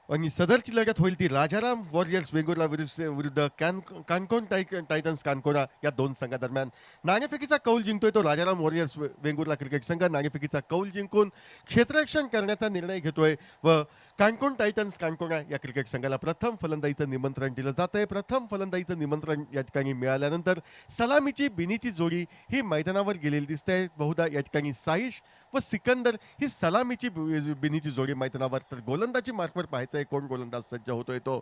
आणि सदरची लढत होईल ती राजाराम वॉरियर्स वेंगुर्ला विरुद्ध कानकोन टायटन्स कानकोना या दोन संघादरम्यान. नाणेफेकीचा कौल जिंकतोय तो राजाराम वॉरियर्स वेंगुर्ला क्रिकेट संघ. नाणेफेकीचा कौल जिंकून क्षेत्ररक्षण करण्याचा निर्णय घेतोय व कानकोन टायटन्स कानकोना या क्रिकेट संघाला प्रथम फलंदाजीचं निमंत्रण दिलं जात आहे. प्रथम फलंदाजीचं निमंत्रण या ठिकाणी मिळाल्यानंतर सलामीची बिनीची जोडी ही मैदानावर गेलेली दिसते. बहुधा या ठिकाणी साईश व सिकंदर ही सलामीची बिनीची जोडी मैदानावर. तर गोलंदाजी मार्कवर पाहायचं आहे कोण गोलंदाज सज्ज होतोय तो.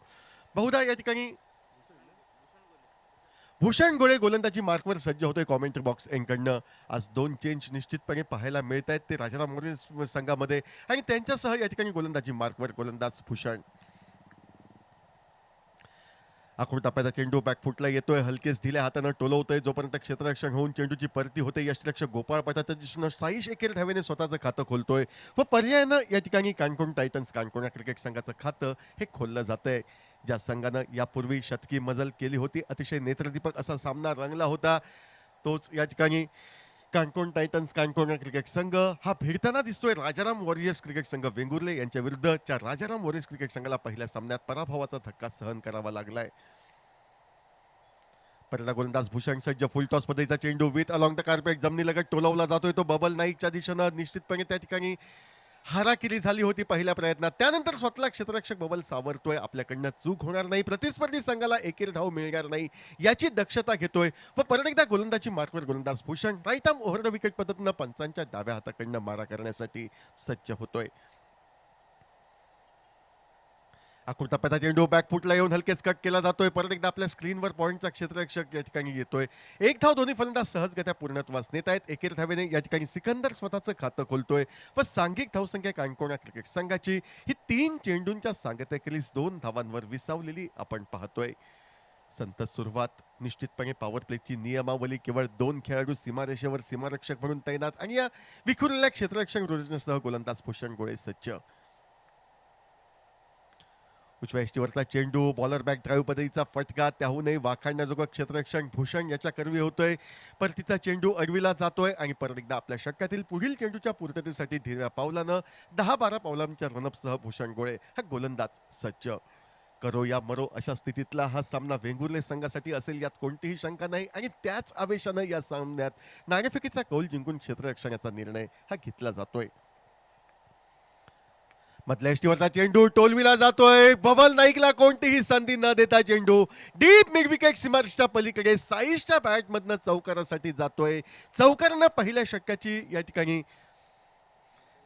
बहुधा या ठिकाणी भूषण गोळे गोलंदाजी मार्कवर सज्ज होतोय कॉमेंट्री बॉक्स एंकडनं. आज दोन चेंज निश्चितपणे पाहायला मिळत आहेत ते राजाराम मोरे संघामध्ये आणि त्यांच्यासह या ठिकाणी गोलंदाजी मार्कवर गोलंदाज भूषण. आखूड टप्प्याचा चेंडू बॅकफुटला येतोय. हलकेच ढिल्या हातानं टोलवतोय. जोपर्यंत क्षेत्ररक्षण होऊन चेंडूची परती होते यष्टिरक्षक गोपाळ पटाच्या दिशेनं साईश एकेर धावेने स्वतःचं खातं खोलतोय व पर्यायानं या ठिकाणी कानकोन टायटन्स कानकोना क्रिकेट संघाचं खातं हे खोललं जातंय. ज्या संघानं यापूर्वी शतकी मजल केली होती, अतिशय नेत्रदीपक असा सामना रंगला होता, तोच या ठिकाणी कानकोन टायटन्स कानकोना क्रिकेट संघ हा भिडताना दिसतोय राजाराम वॉरियर्स क्रिकेट संघ वेंगुर्ले यांच्या विरुद्धच्या राजाराम वॉरियर्स क्रिकेट संघाला पहिल्या सामन्यात पराभवाचा धक्का सहन करावा लागलाय. पहिला गोलंदाज भूषण सज्ज. फुलटॉस पद्धतीचा चेंडू विथ अलॉंग द कार्पेट जमिनीलगत टोलवला जातोय तो बबल नाईकच्या दिशेनं. निश्चितपणे त्या ठिकाणी हाराकिरी झाली होती पहिल्या प्रयत्नात. त्यानंतर स्वतःला क्षेत्ररक्षक बबल सावरतोय. आपल्याकडनं चूक होणार नाही, प्रतिस्पर्धी संघाला एकेर धाव मिळणार नाही याची दक्षता घेतोय व परत एकदा गोलंदाजी मार्कवर गोलंदाज Bhushan right arm over the wicket पद्धतीनं पंचांच्या डाव्या हाताकडनं मारा करण्यासाठी सज्ज होतोय. आखूड टप्प्याचा चेंडू बॅकफुटला येऊन हलकेच कट केला जातोय. परत एकदा आपल्या स्क्रीनवर पॉईंटचा क्षेत्ररक्षक या ठिकाणी येतोय. एक धाव दोन्ही फलंदाज सहजगत्या पूर्णत्वास नेत आहेत. एकेर धावेने या ठिकाणी सिकंदर स्वतःचं खातं खोलतोय व सांघिक धावसंख्या कानकोना क्रिकेट संघाची ही 3 चेंडूंच्या सांगतेखेरीज 2 धावांवर विसावलेली आपण पाहतोय. संत सुरुवात. निश्चितपणे पॉवर प्लेची नियमावली. केवळ 2 खेळाडू सीमारेषेवर सीमारक्षक म्हणून तैनात आणि या विखुरलेल्या क्षेत्ररक्षक रोजनेसह गोलंदाज भूषण गोळे सज्ज. उजव्या यष्टीवरचा चेंडू बॉलर बॅक ड्राईव्ह पद्धतीचा फटका. त्याहूनही वाखाणण्याजोगं क्षेत्ररक्षण भूषण याच्या करवी होतोय. परतीचा चेंडू अडविला जातोय आणि परत एकदा आपल्या षटकातील पुढील चेंडूच्या पूर्ततेसाठी धीऱ्या पावलानं 10-12 पावलांच्या रनअपसह भूषण गोळे हा गोलंदाज सज्ज. करो या मरो अशा स्थितीतला हा सामना वेंगुर्ले संघासाठी असेल यात कोणतीही शंका नाही आणि त्याच आवेशानं या सामन्यात नाणेफेकीचा कौल जिंकून क्षेत्ररक्षणाचा निर्णय हा घेतला जातोय. मधल्या यष्टीवरचा चेंडू टोलविला जातोय. बबल नाईकला कोणतीही संधी न देता चेंडू डीप मिड विकेट सीमारेषेच्या पलीकडे साईशच्या बॅटमधनं चौकारासाठी जातोय. चौकारानं पहिल्या षटकाची या ठिकाणी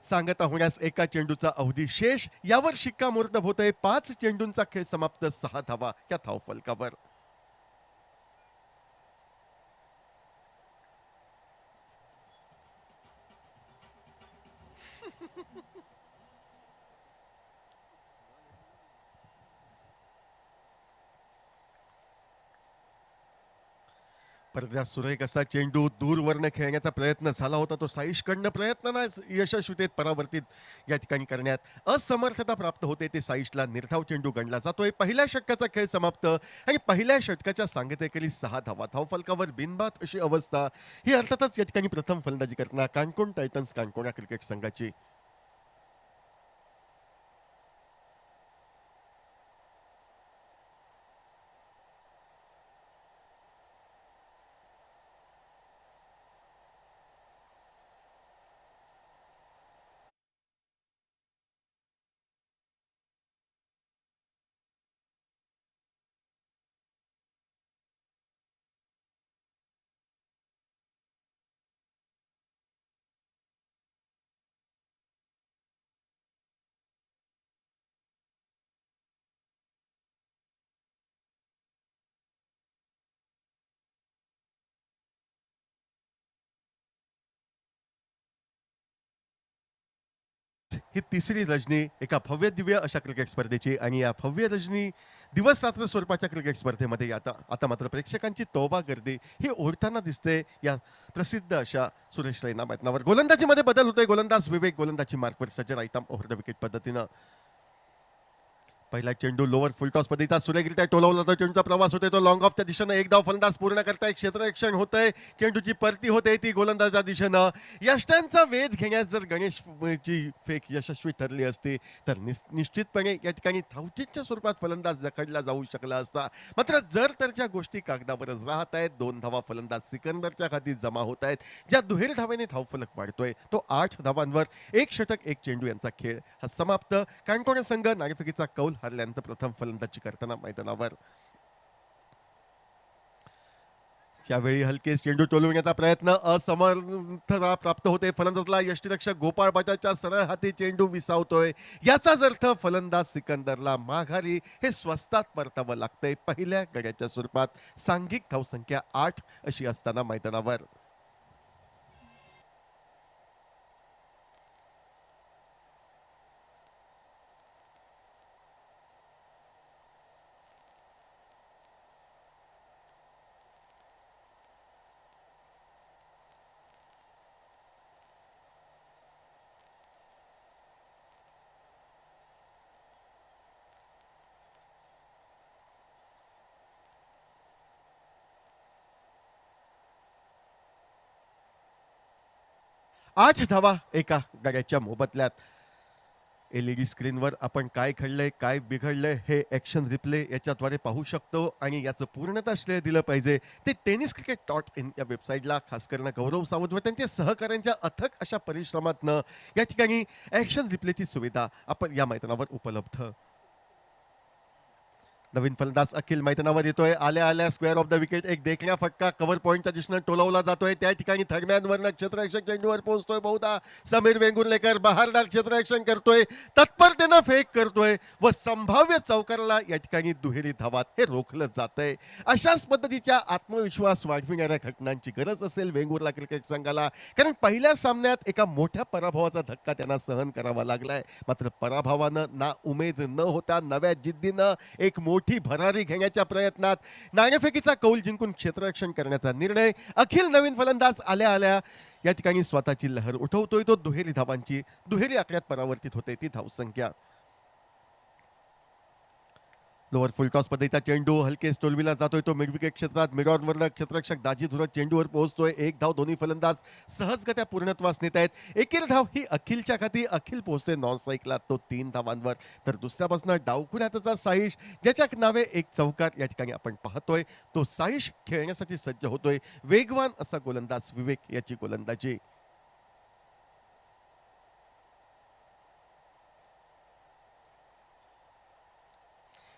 सांगता होण्यास एका चेंडूचा अवधी शेष. यावर शिक्कामोर्तब होतंय. 5 चेंडूंचा खेळ समाप्त, 6 धावा या धावफलकावर. परत सुरेख असा चेंडू दूरवरनं खेळण्याचा प्रयत्न झाला होता. तो साईशकडनं प्रयत्नांना यशस्वीतेत परावर्तित या ठिकाणी करण्यात असमर्थता प्राप्त होते. ते साईशला निर्धाव चेंडू गणला जातोय. पहिल्या षटकाचा खेळ समाप्त आणि पहिल्या षटकाच्या सांगतेखेरी 6 धावा धावफलकावर बिनबाद अशी अवस्था. ही अर्थातच या ठिकाणी प्रथम फलंदाजी करताना कानकोन टायटन्स कानकोना क्रिकेट संघाची. ही तिसरी रजनी एका भव्य दिव्य अशा क्रिकेट स्पर्धेची आणि या भव्य रजनी दिवस रात्र स्वरूपाच्या क्रिकेट स्पर्धेमध्ये आता मात्र प्रेक्षकांची तौबा गर्दी ही ओढताना दिसते या प्रसिद्ध अशा सुरेश रैना मैदानावर. गोलंदाजीमध्ये बदल होतोय. गोलंदाज विवेक गोलंदाजी मार्कवर सज्ज. Right arm over the wicket पद्धतीनं पहिला चेंडू लोअर फुलटॉस पद्धतीचा सुरेखरित्या टोलवला जातो. चेंडूचा प्रवास होतोय तो लॉंग ऑफच्या दिशेनं. एक धाव फलंदाज पूर्ण करताय. क्षेत्ररक्षण होतंय. चेंडूची परती होते ती गोलंदाजाच्या दिशेनं. यष्ट्यांचा वेध घेण्यास जर गणेश ची फेक यशस्वी ठरली असती तर निश्चितपणे या ठिकाणी धावचीच्या स्वरूपात फलंदाज जखडला जाऊ शकला असता. मात्र जर तरच्या गोष्टी कागदावरच राहत आहेत. 2 धावा फलंदाज सिकंदरच्या खाती जमा होत आहेत. ज्या दुहेरी धावेने धावफलक वाढतोय तो 8 धावांवर 1 षटक 1 चेंडू यांचा खेळ हा समाप्त. काणकोण संघ नाणेफेकीचा कौल हरल्यानंतर प्रथम फलंदाजी करताना मैदानावर. त्यावेळी हलकेच चेंडू टोलविण्याचा प्रयत्न असमर्थता प्राप्त होते. फलंदाजला यष्टीरक्षक गोपाळ बजाजच्या सरळ हाती चेंडू विसावतोय. याचाच अर्थ फलंदाज सिकंदरला माघारी हे स्वस्तात परतावं लागतंय. पहिल्या गड्याच्या स्वरूपात सांघिक धावसंख्या 8 अशी असताना मैदानावर. आठ धावा एका गड्याच्या मोबदल्यात. एलईडी स्क्रीनवर आपण काय घडलंय काय बिघडलंय हे ॲक्शन रिप्ले याच्याद्वारे पाहू शकतो आणि याचं पूर्णतः श्रेय दिलं पाहिजे ते tenniscricket.in या वेबसाईटला, खास करून गौरव सावंत व त्यांच्या सहकाऱ्यांच्या अथक अशा परिश्रमातनं या ठिकाणी ॲक्शन रिप्लेची सुविधा आपण या मैदानावर उपलब्ध. नवीन फलंदाज अखिल मैदानावर येतोय. आल्या आल्या स्क्वेअर ऑफ द विकेट एक देखण्या फटका कव्हर पॉईंटच्या दिशेनं टोलवला जातोय. त्या ठिकाणी थर्मॅनवरनं क्षेत्ररक्षक चेंडूवर पोहोचतोय. बहुधा समीर वेंगुर्लेकर बहारदार क्षेत्ररक्षण करतोय. तत्परतेनं फेक करतोय व संभाव्य चौकाराला या ठिकाणी दुहेरी धावात हे रोखलं जातंय. अशाच पद्धतीच्या आत्मविश्वास वाढविणाऱ्या घटनांची गरज असेल वेंगुर्ला क्रिकेट संघाला, कारण पहिल्या सामन्यात एका मोठ्या पराभवाचा धक्का त्यांना सहन करावा लागलाय. मात्र पराभवानं ना उमेद न होता नव्या जिद्दीनं एक मोठी भरारी घेण्याच्या प्रयत्नात नाणेफेकीचा कौल जिंकून क्षेत्ररक्षण करण्याचा निर्णय. अखिल नवीन फलंदाज आल्या आल्या या ठिकाणी स्वतःची लहर उठवतोय. तो दुहेरी धावांची दुहेरी आकड्यात परावर्तित होते ती धावसंख्या. लोअर फुलटॉस पद्धतीचा चेंडू हलकेच टोलविला जातोय. तो मिड विकेट क्षेत्रात मिडॉनवरनं क्षेत्ररक्षक दाजी धुरत चेंडूवर पोहोचतोय. एक धाव दोन्ही फलंदाज सहजगत्या पूर्णत्वास नेत आहेत. एकेरी धाव ही अखिलच्या खाती. अखिल पोहोचतोय नॉन स्ट्राईकला तो 3 धावांवर. तर दुसऱ्या बाजूला डावखुऱ्याचा साईश ज्याच्या नावे एक चौकार या ठिकाणी आपण पाहतोय. तो साईश खेळण्यासाठी सज्ज होतोय. वेगवान असा गोलंदाज विवेक याची गोलंदाजी.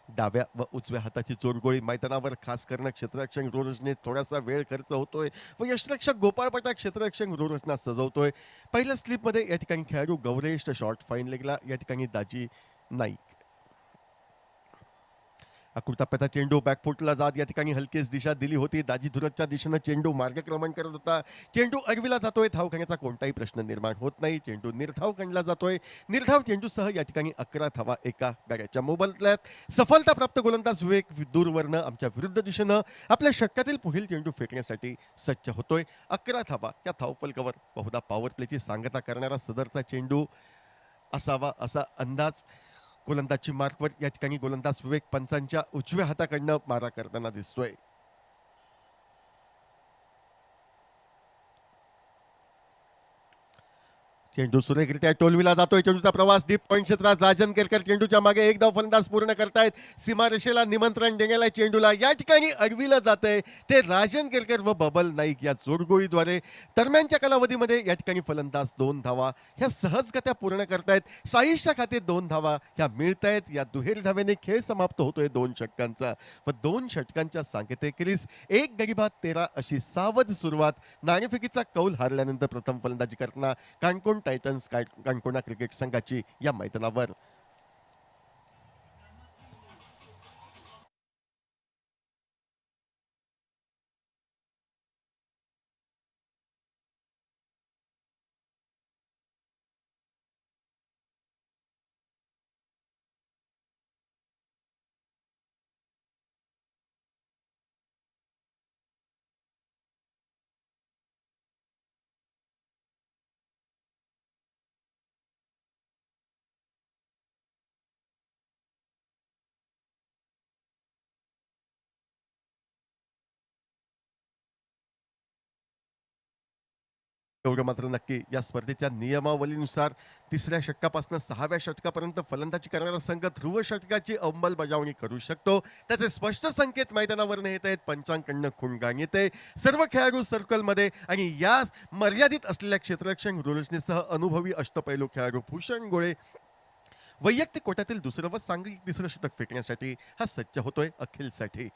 डाव्या व उजव्या हाताची जोडगोळी मैदानावर खास करणं क्षेत्ररक्षक रोरजने थोडासा वेळ खर्च होतोय व यष्टीरक्षक गोपाळ पटाक क्षेत्ररक्षक रोरजना सजवतोय. पहिल्या स्लिपमध्ये या ठिकाणी खेळाडू गौरेश शॉर्ट फाईन लेगला या ठिकाणी दाजी नाईक. टप्प्याचा चेंडू बॅकफुटला जात या ठिकाणी हलकेच दिशा दिली होती. दाजी धुरतच्या दिशेनं चेंडू मार्गक्रमण करत होता. चेंडू अडविला जातोय. धाव घेण्याचा कोणताही प्रश्न निर्माण होत नाही. चेंडू निर्धाव गणला जातोय. निर्धाव चेंडूसह या ठिकाणी 11 धावा एका गड्याच्या मोबदल्यात. सफलता प्राप्त गोलंदाज विवेक दूरवरनं आमच्या विरुद्ध दिशेनं आपल्या षटकातील पुढील चेंडू फेकण्यासाठी सज्ज होतोय. 11 धावा या धावफलकावर बहुधा पॉवर प्लेची सांगता करणारा सदरचा चेंडू असावा असा अंदाज. गोलंदाजची मार्कवर या ठिकाणी गोलंदाज विवेक पंचांच्या उजव्या हाताकडनं मारा करताना दिसतोय. चेंडू सुरेखरित्या टोलविला जातोय. चेंडूचा प्रवास डीप पॉईंट क्षेत्रात. राजन केरकर चेंडूच्या मागे एक धाव फलंदाज पूर्ण करतायत. सीमारेषेला निमंत्रण देण्याला चेंडूला या ठिकाणी अडविलं जातंय. ते राजन केरकर व बबल नाईक या जोडगोळीद्वारे दरम्यानच्या कालावधीमध्ये या ठिकाणी फलंदाज 2 धावा ह्या सहजगत्या पूर्ण करतायत. साईशच्या खाते 2 धावा ह्या मिळतायत. या दुहेरी धावेने खेळ समाप्त होतोय 2 षटकांचा व 2 षटकांच्या सांकेतिकीस 1 गडी 13 अशी सावध सुरुवात. नाणेफेकीचा कौल हारल्यानंतर प्रथम फलंदाजी करताना काणकोण टायटन्स काणकोणा क्रिकेट संघाची या मैदानावर. एवढं मात्र नक्की, या स्पर्धेच्या नियमावलीनुसार तिसऱ्या षटकापासून 6व्या षटकापर्यंत फलंदाजी करणारा संघ ध्रुव षटकाची अंमलबजावणी करू शकतो. त्याचे स्पष्ट संकेत मैदानावर येत आहेत, पंचांकडनं खूणगाण येते. सर्व खेळाडू सर्कलमध्ये आणि या मर्यादित असलेल्या क्षेत्ररक्षण रोशनीसह अनुभवी अष्टपैलू खेळाडू भूषण गोळे वैयक्तिक कोट्यातील दुसरं व सांघिक तिसरं षटक फेकण्यासाठी हा सज्ज होतोय अखिलसाठी.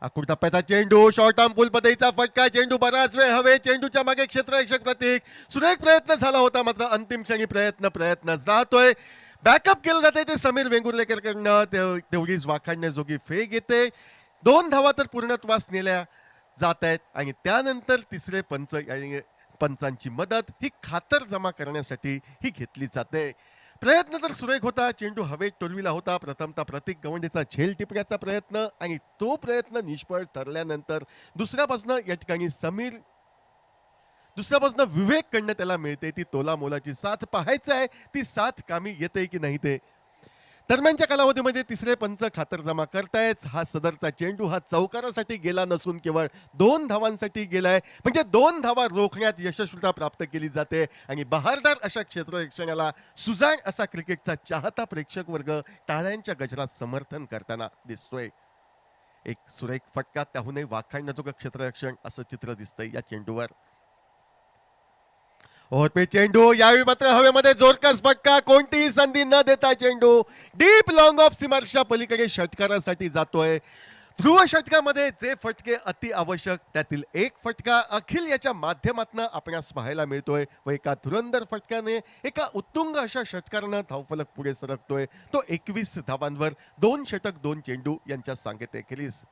आखूड टप्प्याचा चेंडू, शॉर्ट आर्म पुल पद्धतीचा फटका, चेंडू बराच वेळ हवे, चेंडूच्या मागे क्षेत्ररक्षक प्रतीक. सुरेख प्रयत्न झाला होता, मात्र अंतिम क्षणी प्रयत्न जातोय. बॅकअप केलं जाते ते समीर वेंगुर्लेकरकडनं, तेवढीच वाखाणण्याजोगी फेक येते. 2 धावा तर पूर्णत्वास नेल्या जात आहेत आणि त्यानंतर तिसरे पंच आणि पंचांची मदत ही खातर जमा करण्यासाठी ही घेतली जाते. प्रयत्न तर सुरेख होता, चेंडू हवेत टोलविला होता. प्रथमतः प्रतीक गवंडेचा झेल टिपण्याचा प्रयत्न आणि तो प्रयत्न निष्फळ ठरल्यानंतर दुसऱ्यापासून या ठिकाणी दुसऱ्यापासून विवेक कडनं त्याला मिळते ती तोला मोलाची साथ. पाहायचं आहे ती साथ कामी येते की नाही ते. दरम्यानच्या कालावधीमध्ये तिसरे पंच खातरजमा करतायत. हा सदरचा चेंडू हा चौकारासाठी गेला नसून केवळ 2 धावांसाठी गेलाय. म्हणजे 2 धावा रोखण्यात यशस्वीता प्राप्त केली जाते आणि बहारदार अशा क्षेत्ररक्षणाला सुजाण असा क्रिकेटचा चाहता प्रेक्षक वर्ग टाळ्यांच्या गजरात समर्थन करताना दिसतोय. एक सुरेख फटका, त्याहूनही वाखाणण्याजोगं क्षेत्ररक्षण असं चित्र दिसतंय या चेंडूवर. ओव्हरपेच चेंडू, यावेळी मात्र हवेमध्ये जोरकस फटका, कोणतीही संधी न देता चेंडू डीप लॉंग ऑफ सीमारेषेच्या पलीकडे षटकारासाठी जातोय. ध्रुव षटकामध्ये जे फटके अति आवश्यक त्यातील एक फटका अखिल याच्या माध्यमातून आपणास पाहायला मिळतोय व एका धुरंदर फटक्याने एका उत्तुंग अशा षटकारानं धावफलक पुढे सरकतोय. तो 21 धावांवर 2 षटक 2 चेंडू यांच्या सांगते खेळीस.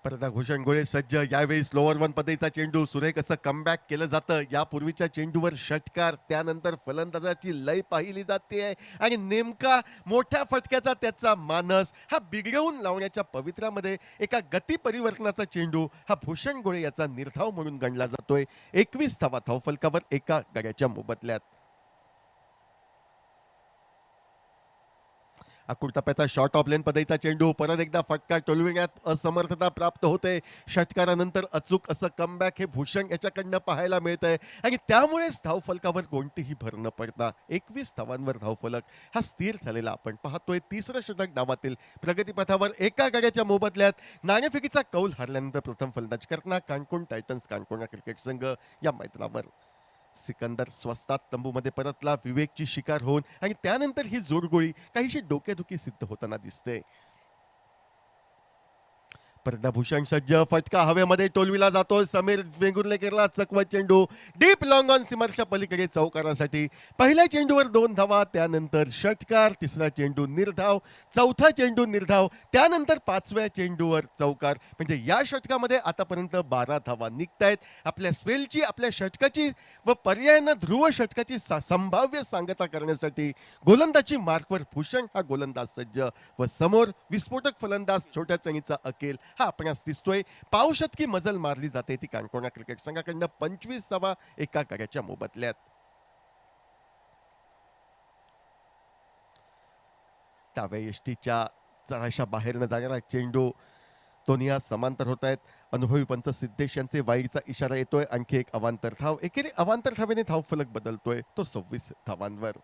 परदा भूषण गोळे सज्ज. यावेळी स्लोअर 1 पद्धतीचा चेंडू, सुरेख असं कमबॅक केलं जातं. यापूर्वीच्या चेंडूवर षटकार, त्यानंतर फलंदाजाची लय पाहिली जाते आणि नेमका मोठ्या फटक्याचा त्याचा मानस हा बिघडवून लावण्याच्या पवित्र्यामध्ये एका गती परिवर्तनाचा चेंडू हा भूषण गोळे याचा निर्धाव म्हणून गणला जातोय. 21 धावा धावफलकावर एका गड्याच्या मोबदल्यात. आखूड टप्प्याचा शॉर्ट ऑफ लेन पद्धतीचा चेंडू, परत एकदा फटका टोलविण्यात असमर्थता प्राप्त होते. षटकारानंतर अचूक असं कमबॅक हे भूषण याच्याकडनं पाहायला मिळतंय आणि त्यामुळेच धावफलकावर कोणतीही भर न पडता 21 धावांवर धावफलक हा स्थिर झालेला आपण पाहतोय. तिसरं षटक डावातील प्रगतीपथावर एका गाड्याच्या मोबदल्यात. नाणेफेकीचा कौल हरल्यानंतर प्रथम फलंदाजी करताना काणकोण टायटन्स काणकोण क्रिकेट संघ या मैदानावर. सिकंदर स्वस्तात तंबूमध्ये परतला विवेकची शिकार होऊन आणि त्यानंतर ही जोडगोळी काहीशी डोकेदुखी सिद्ध होताना दिसते. भूषण सज्ज, फटका हवेमध्ये टोलविला जातो. समीर वेंगुर्लेकरला चकवत चेंडू डीप लॉंग ऑन सीमारेषेच्या पलीकडे चौकारासाठी. पहिल्या चेंडूवर 2 धावा, त्यानंतर षटकार, तिसरा चेंडू निर्धाव, चौथा चेंडू निर्धाव, त्यानंतर 5व्या चेंडूवर चौकार. म्हणजे या षटकामध्ये आतापर्यंत 12 धावा निघतायत. आपल्या स्पेलची, आपल्या षटकाची व पर्यायानं ध्रुव षटकाची संभाव्य सांगता करण्यासाठी गोलंदाजी मार्कवर भूषण हा गोलंदाज सज्ज व समोर विस्फोटक फलंदाज छोट्या चणीचा अकेल हा आपणास दिसतोय. पावशतकी मजल मारली जाते ती काणकोणा क्रिकेट संघाकडनं 25 धावा एका गड्याच्या मोबदल्यात. डाव्या यष्टीच्या जराशा बाहेरनं जाणारा चेंडू दोन्ही समांतर होत आहेत. अनुभवी पंच सिद्धेश यांचे वाईचा इशारा येतोय. आणखी एक अवांतर धाव, एकेरी अवांतर धावेने धावफलक बदलतोय तो 26 धावांवर.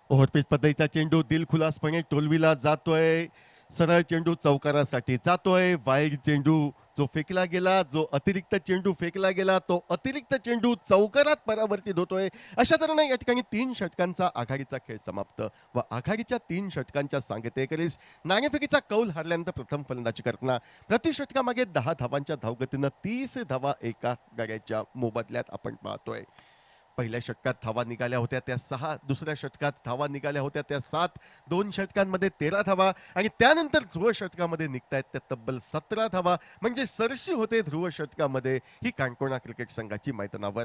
ओव्हरपिच पद्धतीचा चेंडू दिलखुलासपणे टोलविला जातोय. सरळ चेंडू चौकारासाठी जातोय. वाईड चेंडू जो फेकला गेला, जो अतिरिक्त चेंडू फेकला गेला, तो अतिरिक्त चेंडू चौकारात परावर्तित होतोय. अशा तऱ्हेने या ठिकाणी 3 षटकांचा आघाडीचा खेळ समाप्त व आघाडीच्या 3 षटकांच्या सांगतेकरीस नाणेफेकीचा कौल हरल्यानंतर प्रथम फलंदाजी करताना प्रति षटकामागे 10 धावांच्या धावगतीनं 30 धावा एका गड्याच्या मोबदल्यात आपण पाहतोय. पहिल्या षटकात धावा निघाल्या होत्या त्या 6, दुसऱ्या षटकात धावा निघाल्या होत्या त्या 7, 2 षटकांमध्ये 13 धावा आणि त्यानंतर ध्रुव षटकामध्ये निघतायत त्या तब्बल 17 धावा. म्हणजे सरशी होते ध्रुव षटकामध्ये ही काणकोणा क्रिकेट संघाची मैदानावर.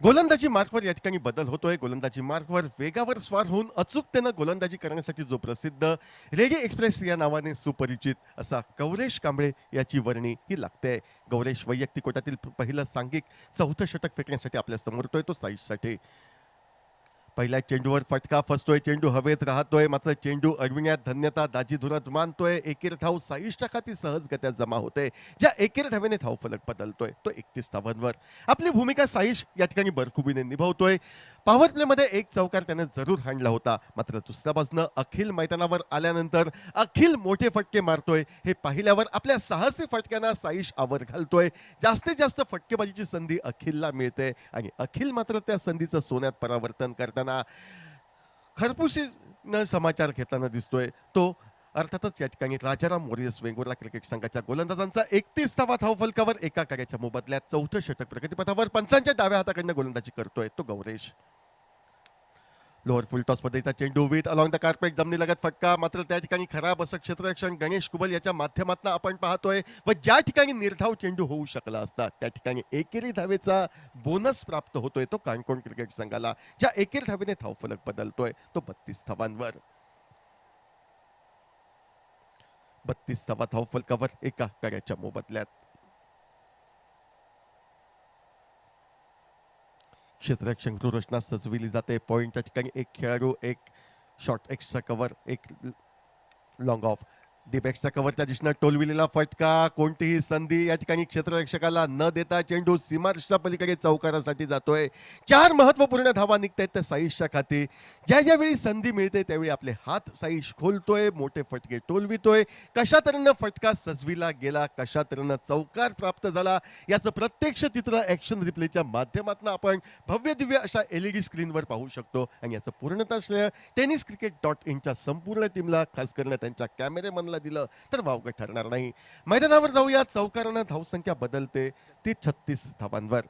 गोलंदाजी मार्कवर या ठिकाणी बदल होतोय. गोलंदाजी मार्कवर वेगावर स्वार होऊन अचूकतेनं गोलंदाजी करण्यासाठी जो प्रसिद्ध रेडी एक्सप्रेस या नावाने सुपरिचित असा गौरेश कांबळे याची वर्णी ही लागते. गौरेश वैयक्तिक कोट्यातील पहिलं सांघिक चौथं षटक फेकण्यासाठी आपल्या समोर येतोय तो साईजसाठी. पहिल्या चेंडूवर फटका फसतोय, चेंडू हवेत राहतोय, मात्र चेंडू अडविण्यात धन्यता दाजी धुरत मानतोय. एकेर धाव साईशच्या खाती सहजगत्या जमा होते. ज्या एकेर धावेने धावफलक बदलतोय तो 31 धावांवर. आपली भूमिका साईश या ठिकाणी बरखुबीने निभावतोय. पॉवर प्ले मध्ये एक चौकार त्याने जरूर हाणला होता, मात्र दुसऱ्या बाजूनं अखिल मैदानावर आल्यानंतर अखिल मोठे फटके मारतोय. हे पाहिल्यावर आपल्या साहसी फटक्यांना साईश आवर घालतोय. जास्तीत जास्त फटकेबाजीची संधी अखिलला मिळते आणि अखिल मात्र त्या संधीचं सोन्यात परावर्तन करताना खरपुशीनं समाचार घेताना दिसतोय. तो अर्थातच या ठिकाणी राजाराम वॉरियर्स वेंगुर्ला क्रिकेट संघाच्या गोलंदाजांचा 31वा धावफलकावर एका कार्याच्या मोबदल्यात चौथं षटक प्रगतीपथावर पंचांच्या डाव्या हाताकडनं गोलंदाजी करतोय तो गौरेश. लोअर फुल टॉस पद्धतीचा चेंडू विथ अलॉंग द कार्पेट जमिनीलगत फटका, मात्र त्या ठिकाणी खराब असं क्षेत्ररक्षण गणेश कुबल याच्या माध्यमातून आपण पाहतोय. व ज्या ठिकाणी निर्धाव चेंडू होऊ शकला असता त्या ठिकाणी एकेरी धावेचा बोनस प्राप्त होतोय तो काणकोण क्रिकेट संघाला. ज्या एकेरी धावेने धावफलक बदलतोय तो 32 धावांवर. 32 धावा धावफलकावर एका कार्याच्या मोबदल्यात. क्षेत्ररक्षण रचना सजविली जाते. पॉइंटच्या ठिकाणी एक खेळाडू, एक शॉर्ट एक्स्ट्रा कव्हर, एक लॉंग ऑफ. डीप एक्स्ट्रा कव्हरच्या दिशेनं टोलविलेला फटका, कोणतीही संधी या ठिकाणी क्षेत्ररक्षकाला न देता चेंडू सीमारेषेच्या पलीकडे चौकारासाठी जातोय. 4 महत्वपूर्ण धावा निघतायत त्या साईशच्या खाती. ज्यावेळी संधी मिळते त्यावेळी आपले हात साईश खोलतोय, मोठे फटके टोलवितोय. कशा तऱ्हेनं फटका सजविला गेला, कशा तऱ्हेनं चौकार प्राप्त झाला याचं प्रत्यक्ष चित्र ऍक्शन रिप्लेच्या माध्यमातून आपण भव्य दिव्य अशा LED स्क्रीनवर पाहू शकतो. आणि याचं पूर्णतः श्रेय tenniscricket.inच्या संपूर्ण टीमला, खास करून त्यांच्या कॅमेरेमनला दिलं तर वावगं ठरणार नाही. मैदानावर जाऊया. चौकारानं धावसंख्या बदलते ती 36 धावांवर.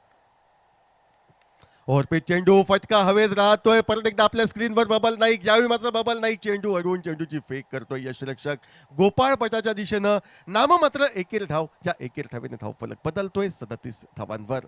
ओव्हरपिच चेंडू, फटका हवेत राहतोय. परत एकदा आपल्या स्क्रीनवर बबल नाही. यावेळी मात्र बबल नाही. चेंडू अडवून चेंडूची फेक करतोय यष्टिरक्षक गोपाळ पटाच्या दिशेनं. नाममात्र एकेर धाव, ज्या एकेर धावेने धावफलक बदलतोय 37 धावांवर.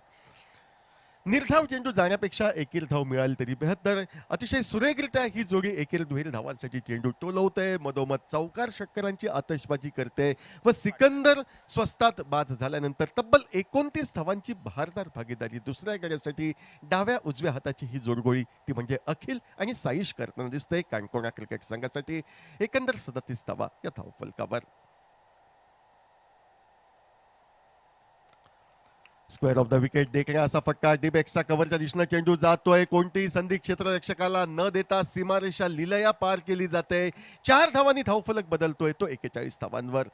निर्धाव चेंडू जाण्यापेक्षा एकेर धाव मिळाली तरी बेहत्तर. अतिशय सुरेखरित्या ही जोडी एकेर दुहेरी धावांसाठी चेंडू टोलवते. मधोमध चौकार षटकारांची आतषबाजी करते व सिकंदर स्वस्तात बाद झाल्यानंतर तब्बल 29 धावांची बहारदार भागीदारी दुसऱ्या गड्यासाठी डाव्या उजव्या हाताची ही जोडगोळी ती म्हणजे अखिल आणि साईश करताना दिसते काणकोणा क्रिकेट संघासाठी. एकंदर 37 धावा या धावफलकावर. स्क्वेअर ऑफ द विकेट देखण्या असा फटका, डीप एक्स्ट्रा कव्हरच्या दिशेनं चेंडू जातोय. कोणतीही संधी क्षेत्ररक्षकाला न देता सीमारेषा लिलया पार केली जाते. 4 धावांनी धावफलक बदलतोय तो 41 धावांवर.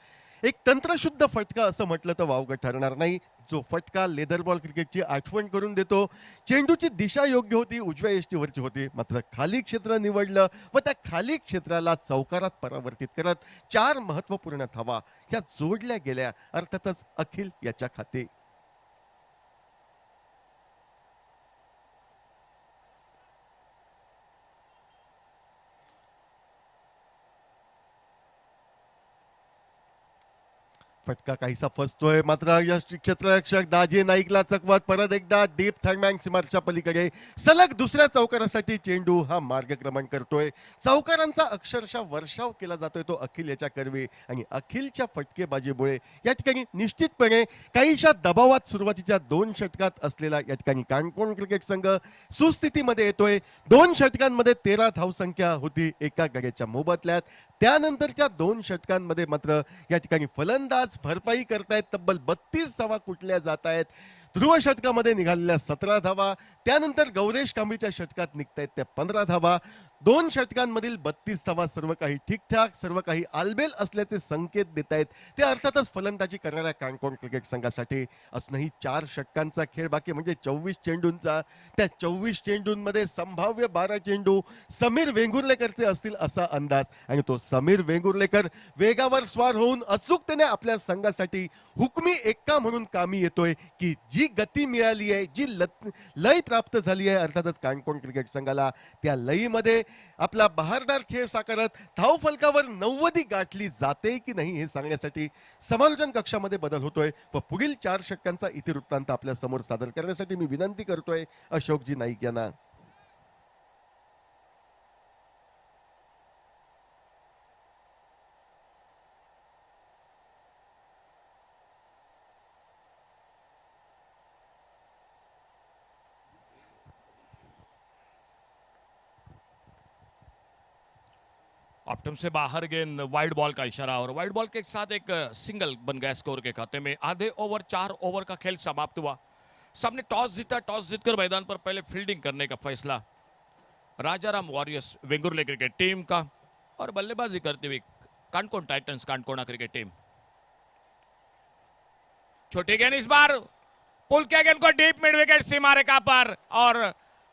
एक तंत्रशुद्ध फटका असं म्हटलं तर वावगं ठरणार नाही. जो फटका लेदर बॉल क्रिकेटची आठवण करून देतो. चेंडूची दिशा योग्य होती, उजव्या यष्टीवरची होती, मात्र खाली क्षेत्र निवडलं व त्या खाली क्षेत्राला चौकारात परावर्तित करत 4 महत्वपूर्ण धावा ह्या जोडल्या गेल्या अर्थातच अखिल याच्या खाते. फटका काहीसा फसतोय, मात्र क्षेत्ररक्षक दाजी नाईकला चकवत परत एकदा डीप थर्मॅन सीमारेषेच्या पलीकडे सलग दुसऱ्या चौकारासाठी चेंडू हा मार्गक्रमण करतोय. चौकारांचा अक्षरशः वर्षाव केला जातोय तो अखिल याच्या कर्वे. आणि अखिलच्या फटकेबाजीमुळे या ठिकाणी निश्चितपणे काहीशा दबावात सुरुवातीच्या 2 षटकात असलेला या ठिकाणी काणकोण क्रिकेट संघ सुस्थितीमध्ये येतोय. 2 षटकांमध्ये 13 धावसंख्या होती एका गड्याच्या मोबदल्यात. त्यानंतरच्या 2 षटकांमध्ये मात्र या ठिकाणी फलंदाज भरपाई करतायत. तब्बल 32 धावा कुठल्या जात आहेत. ध्रुव षटकामध्ये निघालेल्या 17 धावा, त्यानंतर गौरेश कांबळीच्या षटकात निघतायत त्या 15 धावा. 2 षटकांमधील 32 धावा सर्व काही ठीकठाक, सर्व काही आलबेल असल्याचे संकेत देत आहेत. ते अर्थातच फलंदाजी करणाऱ्या काणकोण क्रिकेट संघासाठी असूनही 4 षटकांचा खेळ बाकी म्हणजे 24 चेंडूंचा. त्या 24 चेंडूंमध्ये संभाव्य 12 चेंडू समीर वेंगुर्लेकरचे असतील असा अंदाज. आणि तो समीर वेंगुर्लेकर वेगावर स्वार होऊन अचूकतेने आपल्या संघासाठी हुकमी एक्का म्हणून कामी येतोय. की जी गती मिळाली आहे, जी लय प्राप्त झाली आहे अर्थातच काणकोण क्रिकेट संघाला, त्या लयीमध्ये आपला बहारदार खेळ साकारत धावफलकावर 90 गाठली जाते की नाही हे सांगण्यासाठी समालोचन कक्षामध्ये बदल होतोय व पुढील 4 षटकांचा इतिवृत्तांत आपल्या समोर सादर करण्यासाठी मी विनंती करतोय अशोकजी नाईक यांना. ऑप्टम से बाहर गेंद वाइड बॉल का इशारा और वाइड बॉल के साथ एक सिंगल बन गया स्कोर के खाते में. आधे ओवर 4 ओवर का खेल समाप्त हुआ. सबने टॉस जीता. टॉस जीतकर मैदान पर पहले फील्डिंग करने का फैसला Rajaram Warriors Vengurle cricket team का और बल्लेबाजी करती हुई Canacona Titans Canacona cricket team. छोटी गेंद इस बार पुल किया गेंद को डीप मिड विकेट सीमा रेखा पर और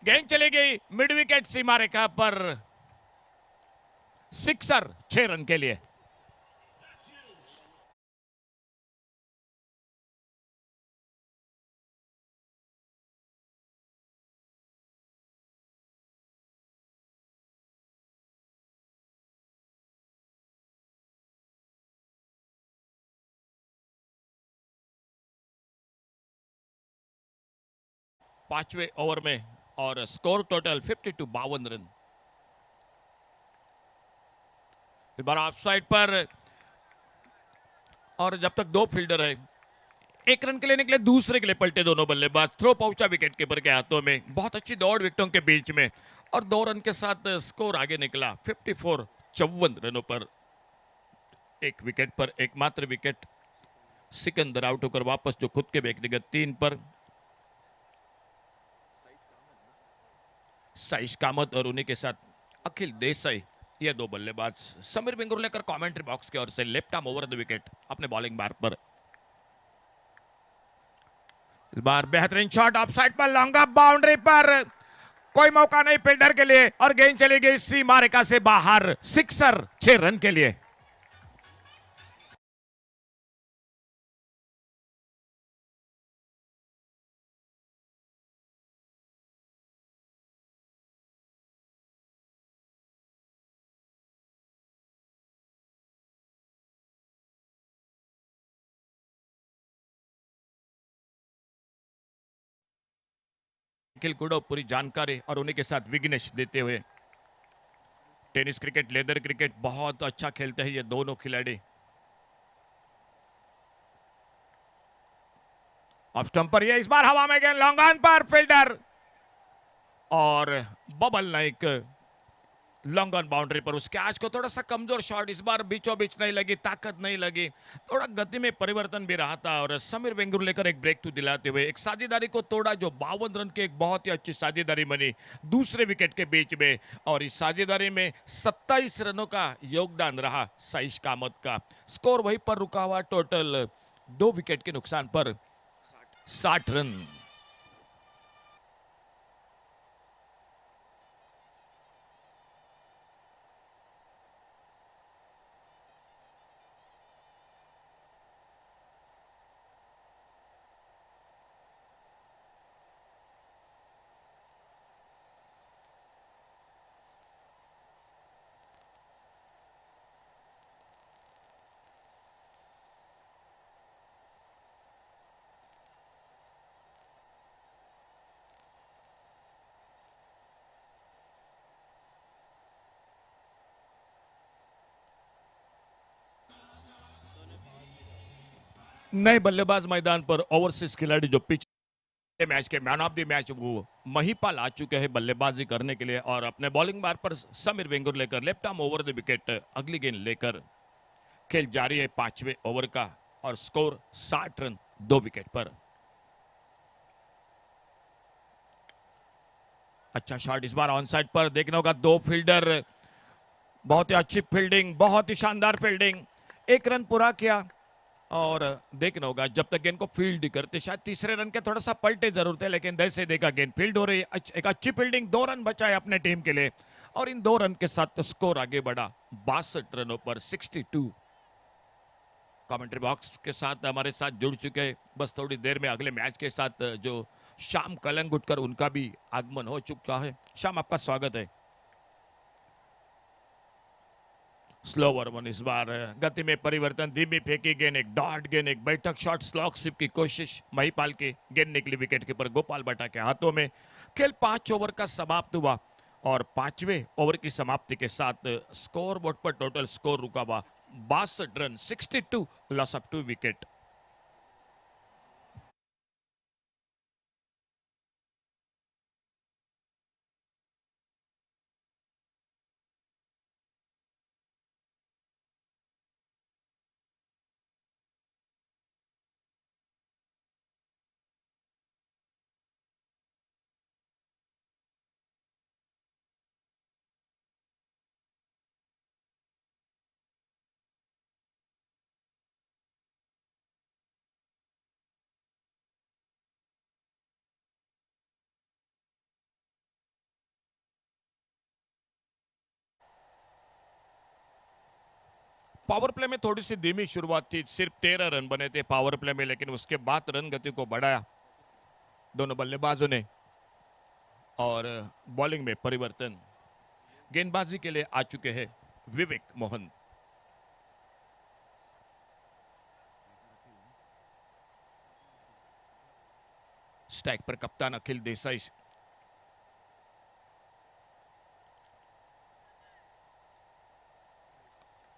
गेंद चली गई मिड विकेट सीमा रेखा पर. सिक्सर 6 रन के लिए. पांचवें ओवर में और स्कोर टोटल 52 52 रन. इस बार ऑफ साइड पर और जब तक 2 फील्डर है 1 रन के लिए निकले, दूसरे के लिए पलटे दोनों बल्लेबाज. थ्रो पहुंचा विकेट कीपर के हाथों में. बहुत अच्छी दौड़ विकेटों के बीच में और 2 रन के साथ स्कोर आगे निकला 54 54 रनों पर. 1 विकेट पर एकमात्र विकेट सिकंदर आउट होकर वापस जो खुद के व्यक्तिगत 3 पर. साइश कामत और उन्हीं के साथ अखिल देसाई ये 2 बल्लेबाज. समीर वेंगुर्लेकर कमेंट्री बॉक्स की ओर से left arm over the wicket अपने बॉलिंग बार पर. इस बार बेहतरीन शॉट ऑफ साइड पर लॉन्ग अप बाउंड्री पर. कोई मौका नहीं फील्डर के लिए और गेंद चली गई सीमा रेखा से बाहर. सिक्सर 6 रन के लिए. अखिल कुडो पूरी जानकारी और उन्हीं के साथ विघ्नेश देते हुए. टेनिस क्रिकेट लेदर क्रिकेट बहुत अच्छा खेलते हैं ये दोनों खिलाड़ी. ऑफ स्टंप पर ये इस बार हवा में गेंद लॉन्ग ऑन पर फील्डर और Babal Naik long on boundary पर. उसके आज को थोड़ा सा कमजोर शॉट इस बार बीचों बीच नहीं लगी, ताकत नहीं लगी, थोड़ा गति में परिवर्तन भी रहा था और समीर वेंगुर्लेकर एक ब्रेक थ्रू दिलाते हुए एक साझेदारी को तोड़ा जो 52 रन की एक बहुत ही अच्छी साझेदारी बनी दूसरे विकेट के बीच में. और इस साझेदारी में 27 रनों का योगदान रहा साइश कामत का. स्कोर वहीं पर रुका हुआ. टोटल 2 विकेट के नुकसान पर 60 रन. नए बल्लेबाज मैदान पर ओवरसीज खिलाड़ी जो pitch match K man of the match वो महिपाल आ चुके हैं बल्लेबाजी करने के लिए और अपने बॉलिंग बार पर Sameer Vengurlekar left arm over the wicket अगली गेंद लेकर. खेल जारी है 5वें ओवर का और स्कोर 60 रन 2 विकेट पर. अच्छा शॉट इस बार ऑन साइड पर देखने होगा. 2 फील्डर, बहुत ही अच्छी फील्डिंग, बहुत ही शानदार फील्डिंग. 1 रन पूरा किया और देखना होगा जब तक गेंद को फील्ड करते शायद तीसरे रन के थोड़ा सा पलटे जरूर थे, लेकिन जैसे देखा गेंद फील्ड हो रही है. एक अच्छी फील्डिंग, 2 रन बचाए अपने टीम के लिए और इन 2 रन के साथ स्कोर आगे बढ़ा 62 रनों पर 62. कमेंट्री बॉक्स के साथ हमारे साथ जुड़ चुके हैं बस थोड़ी देर में अगले मैच के साथ जो श्याम कलंगुटकर उनका भी आगमन हो चुका है. श्याम आपका स्वागत है. स्लोवर वन इस बार गति में परिवर्तन, धीमी फेंकी गेंद, एक डॉट गेंद, एक बैठक शॉट, स्लॉक स्लिप की कोशिश महिपाल की, गेंद निकली विकेट कीपर गोपाल भट्टा के हाथों में। खेल 5 ओवर का समाप्त हुआ और 5वें ओवर की समाप्ति के साथ स्कोर बोर्ड पर टोटल स्कोर रुका हुआ 62 run, 62, loss of 2 wicket. Power play में थोड़ी सी धीमी शुरुआत थी, सिर्फ 13 रन बने थे पावर प्ले में, लेकिन उसके बाद रन गति को बढ़ाया दोनों बल्लेबाजों ने और बॉलिंग में परिवर्तन। गेंदबाजी के लिए आ चुके हैं विवेक मोहन। स्ट्राइक पर कप्तान अखिल देसाई।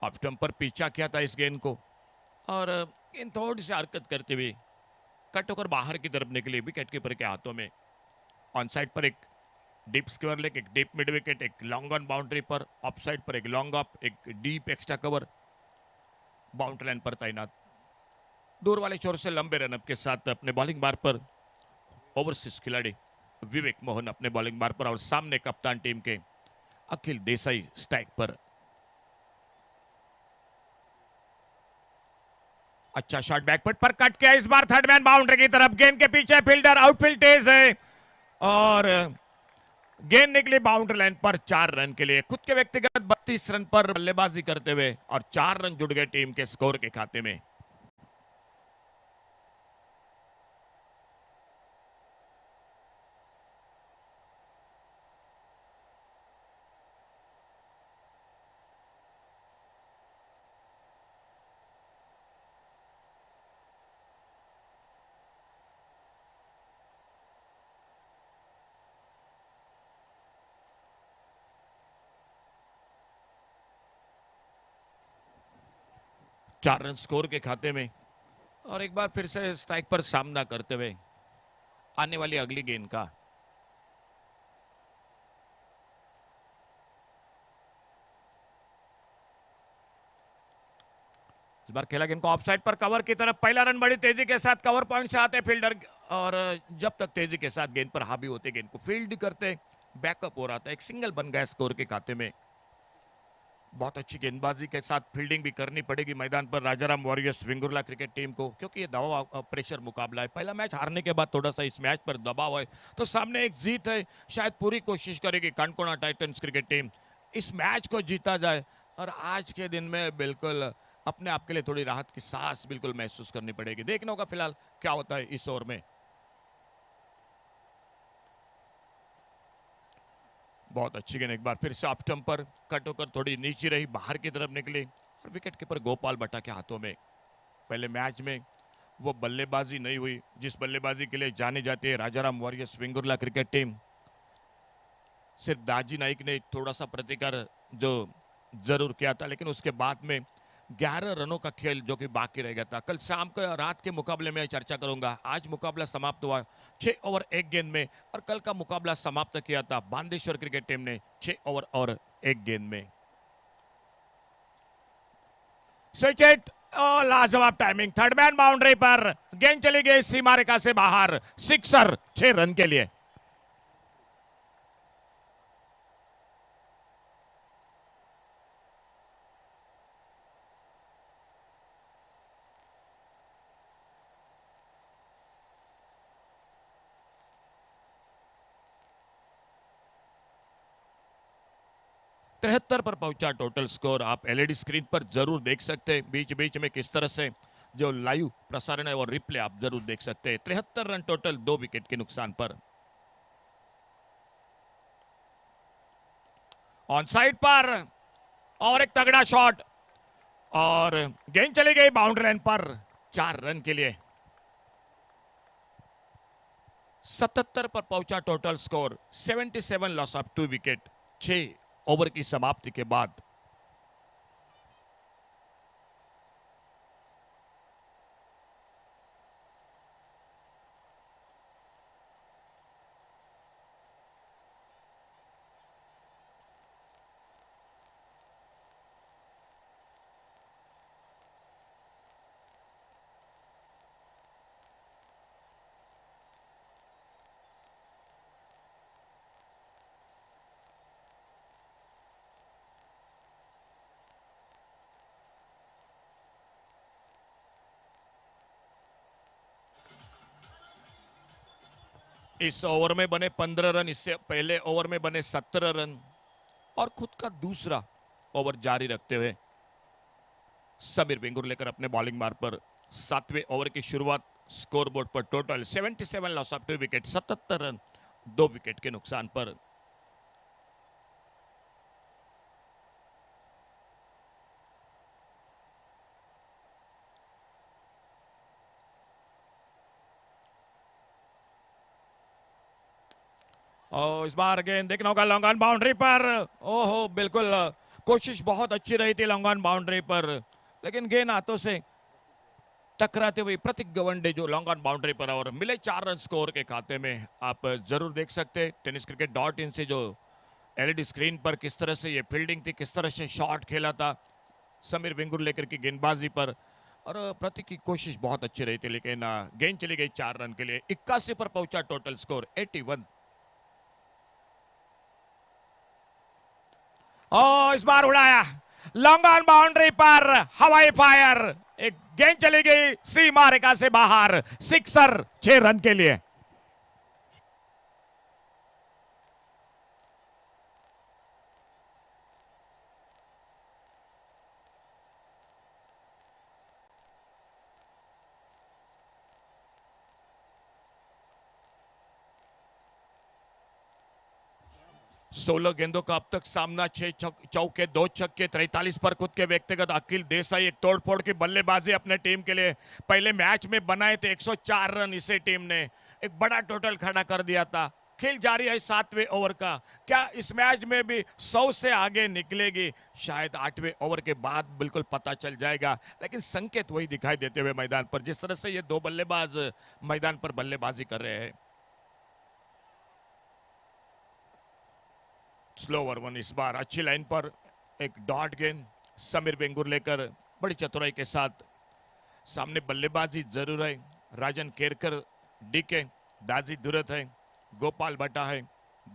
ऑफ स्टंप पर पीछा किया था इस गेंद को और गेंद थोड़ी सी हरकत करते हुए कट होकर बाहर की तरफ निकली विकेट कीपर के हाथों में। ऑन साइड पर एक डीप स्क्वायर लेग, एक डीप मिड विकेट, एक लॉन्ग ऑन बाउंड्री पर, ऑफ साइड पर एक लॉन्ग ऑफ, एक deep extra cover, boundary line पर तैनात। दूर वाले छोर से लंबे रनअप के साथ अपने बॉलिंग बार पर ओवरसीज खिलाड़ी विवेक मोहन अपने बॉलिंग बार पर और सामने कप्तान टीम के अखिल देसाई स्ट्राइक पर। अच्छा शॉट बैकफुट पर कट किया इस बार थर्ड मैन बाउंड्री की तरफ, गेंद के पीछे फील्डर, आउटफील्ड तेज है और गेंद निकली बाउंड्री लाइन पर 4 रन के लिए। खुद के व्यक्तिगत 32 रन पर बल्लेबाजी करते हुए और 4 रन जुड़ गए टीम के स्कोर के खाते में। चार रन स्कोर के खाते में और एक बार फिर से स्ट्राइक पर सामना करते हुए आने वाली अगली गेंद का। इस बार खेला गेंद को ऑफ साइड पर कवर की तरफ, पहला रन बड़ी तेजी के साथ कवर पॉइंट से आते फील्डर और जब तक तेजी के साथ गेंद पर हावी होते गेंद को फील्ड करते बैकअप हो रहा था, एक सिंगल बन गया स्कोर के खाते में। बहुत अच्छी गेंदबाजी के साथ फील्डिंग भी करनी पड़ेगी मैदान पर Rajaram Warriors Vengurla cricket team को, क्योंकि ये दबाव प्रेशर मुकाबला है। पहला मैच हारने के बाद थोड़ा सा इस मैच पर दबाव है, तो सामने एक जीत है, शायद पूरी कोशिश करेगी कानकोना टाइटंस क्रिकेट टीम इस मैच को जीता जाए और आज के दिन में बिल्कुल अपने आप के लिए थोड़ी राहत की सांस बिल्कुल महसूस करनी पड़ेगी। देखना होगा फिलहाल क्या होता है इस ओवर में। बहुत अच्छी गेंद एक बार फिर से ऑफ स्टंप पर कट होकर थोड़ी नीचे रही, बाहर की तरफ निकली और विकेट कीपर गोपाल भट्टा के हाथों में। पहले मैच में वो बल्लेबाजी नहीं हुई जिस बल्लेबाजी के लिए जानी जाती है Rajaram Warriors Vengurla cricket team. सिर्फ दाजी नाइक ने थोड़ा सा प्रतिकार जो जरूर किया था, लेकिन उसके बाद में 11 रनों का खेल जो कि बाकी रह गया था। कल शाम को रात के मुकाबले में चर्चा करूंगा। आज मुकाबला समाप्त हुआ 6 ओवर 1 गेंद में और कल का मुकाबला समाप्त किया था बांदेश्वर क्रिकेट टीम ने 6 ओवर और 1 गेंद में। स्विच इट, लाजवाब टाइमिंग, थर्ड मैन बाउंड्री पर गेंद चली गई सीमा रेखा से बाहर, सिक्सर 6 रन के लिए। तिहत्तर पर पहुंचा टोटल स्कोर। आप एलईडी स्क्रीन पर जरूर देख सकते हैं, बीच बीच में किस तरह से जो लाइव प्रसारण है और रिप्ले आप जरूर देख सकते हैं। 73 रन टोटल, 2 विकेट के नुकसान पर। ऑन साइड पर और एक तगड़ा शॉट और गेंद चली गई बाउंड्री लाइन पर 4 रन के लिए। 77 पर पहुंचा total score. 77 loss of 2 wicket 6 over की समाप्ति के बाद। इस ओवर में बने 15 रन, इससे पहले ओवर में बने 17 रन और खुद का दूसरा ओवर जारी रखते हुए समीर वेंगुर्लेकर अपने बॉलिंग मार्ग पर 7वें ओवर की शुरुआत। स्कोर बोर्ड पर total 77 loss of 2 wicket, 77 run 2 wicket के नुकसान पर। और इस बार गेंद देखना होगा लॉन्ग ऑन बाउंड्री पर। ओहो, बिल्कुल कोशिश बहुत अच्छी रही थी लॉन्ग ऑन बाउंड्री पर, लेकिन गेंद हाथों से टकराते हुए प्रतीक गवंडे जो लॉन्ग ऑन बाउंड्री पर, और मिले 4 रन स्कोर के खाते में। आप जरूर देख सकते tenniscricket.in से जो एलईडी स्क्रीन पर किस तरह से ये फील्डिंग थी, किस तरह से शॉट खेला था समीर वेंगुर्लेकर की गेंदबाजी पर, और प्रतीक की कोशिश बहुत अच्छी रही थी, लेकिन गेंद चली गई 4 रन के लिए। 81 पर पहुंचा टोटल स्कोर 81। और इस बार उड़ाया लॉन्ग ऑन बाउंड्री पर, हवाई फायर, एक गेंद चली गई सीमा रेखा से बाहर, सिक्सर 6 रन के लिए। सोलह गेंदों का अब तक सामना, 6 चौके 2 छक्के, 43 पर खुद के व्यक्तिगत। अखिल देसाई एक तोड़फोड़ की बल्लेबाजी अपने टीम के लिए पहले मैच में बनाए थे। 104 रन इसे टीम ने एक बड़ा टोटल खड़ा कर दिया था। खेल जारी है 7वें ओवर का। क्या इस मैच में भी 100 से आगे निकलेगी? शायद 8वें ओवर के बाद बिल्कुल पता चल जाएगा, लेकिन संकेत वही दिखाई देते हुए मैदान पर, जिस तरह से ये 2 बल्लेबाज मैदान पर बल्लेबाजी कर रहे हैं। स्लो ओवर 1 इस बार अच्छी लाइन पर एक डॉट गेंद। समीर वेंगुर्लेकर बड़ी चतुराई के साथ, सामने बल्लेबाजी जरूर है। राजन केरकर, डीके, दाजी दुरत है, गोपाल भट्टा है,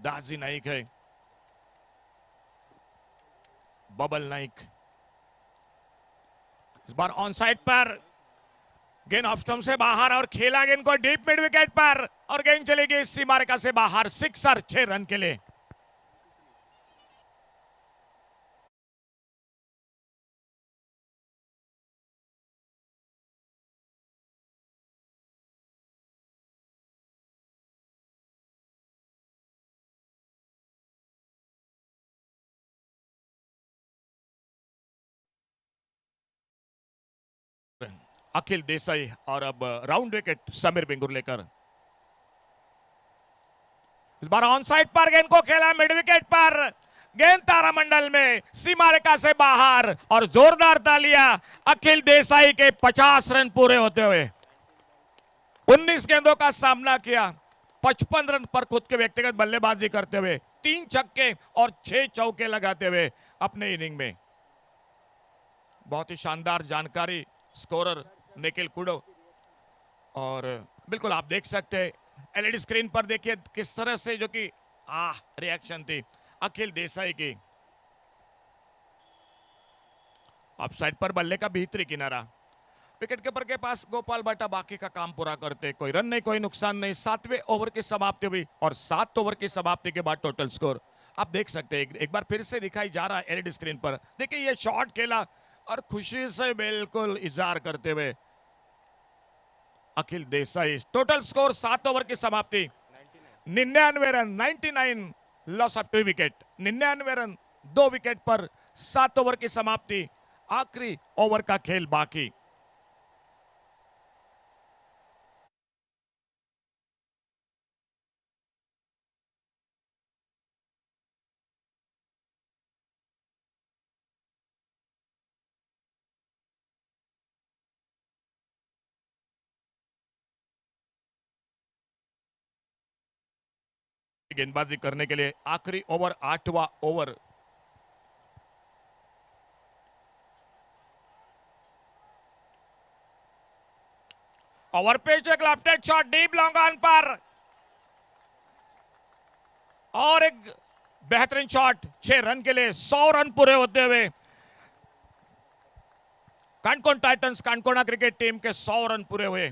दाजी नाइक है, बबल नाइक। इस बार ऑन साइड पर गेंद ऑफ स्टंप से बाहर और खेला गेंद को डीप मिड विकेट पर, और गेंद चली गई सीमा रेखा से बाहर, सिक्सर 6 रन के लिए। अखिल देसाई और अब राउंड विकेट समीर वेंगुर्लेकर। इस बार ऑन साइड पर गेंद को खेला मिड विकेट पर, गेंद तारामंडल में सीमा रेखा से बाहर, और जोरदार तालियां अखिल देसाई के 50 रन पूरे होते हुए। 19 गेंदों का सामना किया, 55 रन पर खुद के व्यक्तिगत बल्लेबाजी करते हुए, 3 छक्के और 6 चौके लगाते हुए अपने इनिंग में। बहुत ही शानदार जानकारी स्कोरर निखिल कुडो, और बिल्कुल आप देख सकते हैं एलईडी स्क्रीन पर, देखिए किस तरह से जो कि रिएक्शन थी अखिल देसाई की। ऑफ साइड पर बल्ले का भीतरी किनारा, विकेट कीपर के पास गोपाल भट्टा बाकी का काम पूरा करते, कोई रन नहीं, कोई नुकसान नहीं। 7वें ओवर की समाप्ति हुई, और 7 ओवर की समाप्ति के बाद टोटल स्कोर आप देख सकते हैं। एक बार फिर से दिखाई जा रहा है एलईडी स्क्रीन पर, देखिए ये शॉट खेला और खुशी से बिल्कुल इजहार करते हुए अखिल देसाई। टोटल स्कोर 7 ओवर की समाप्ति 99 run, 99 loss of 2 wicket, 99 run 2 wicket per 7 over की समाप्ति, आखिरी ओवर का खेल बाकी। गेंदबाजी करने के लिए आखिरी ओवर 8वां ओवर। ओवर पिच, एक left shot deep long on पर और एक बेहतरीन शॉट 6 रन के लिए। 100 रन पूरे होते हुए कांकोन टाइटंस कांकोना क्रिकेट टीम के 100 रन पूरे हुए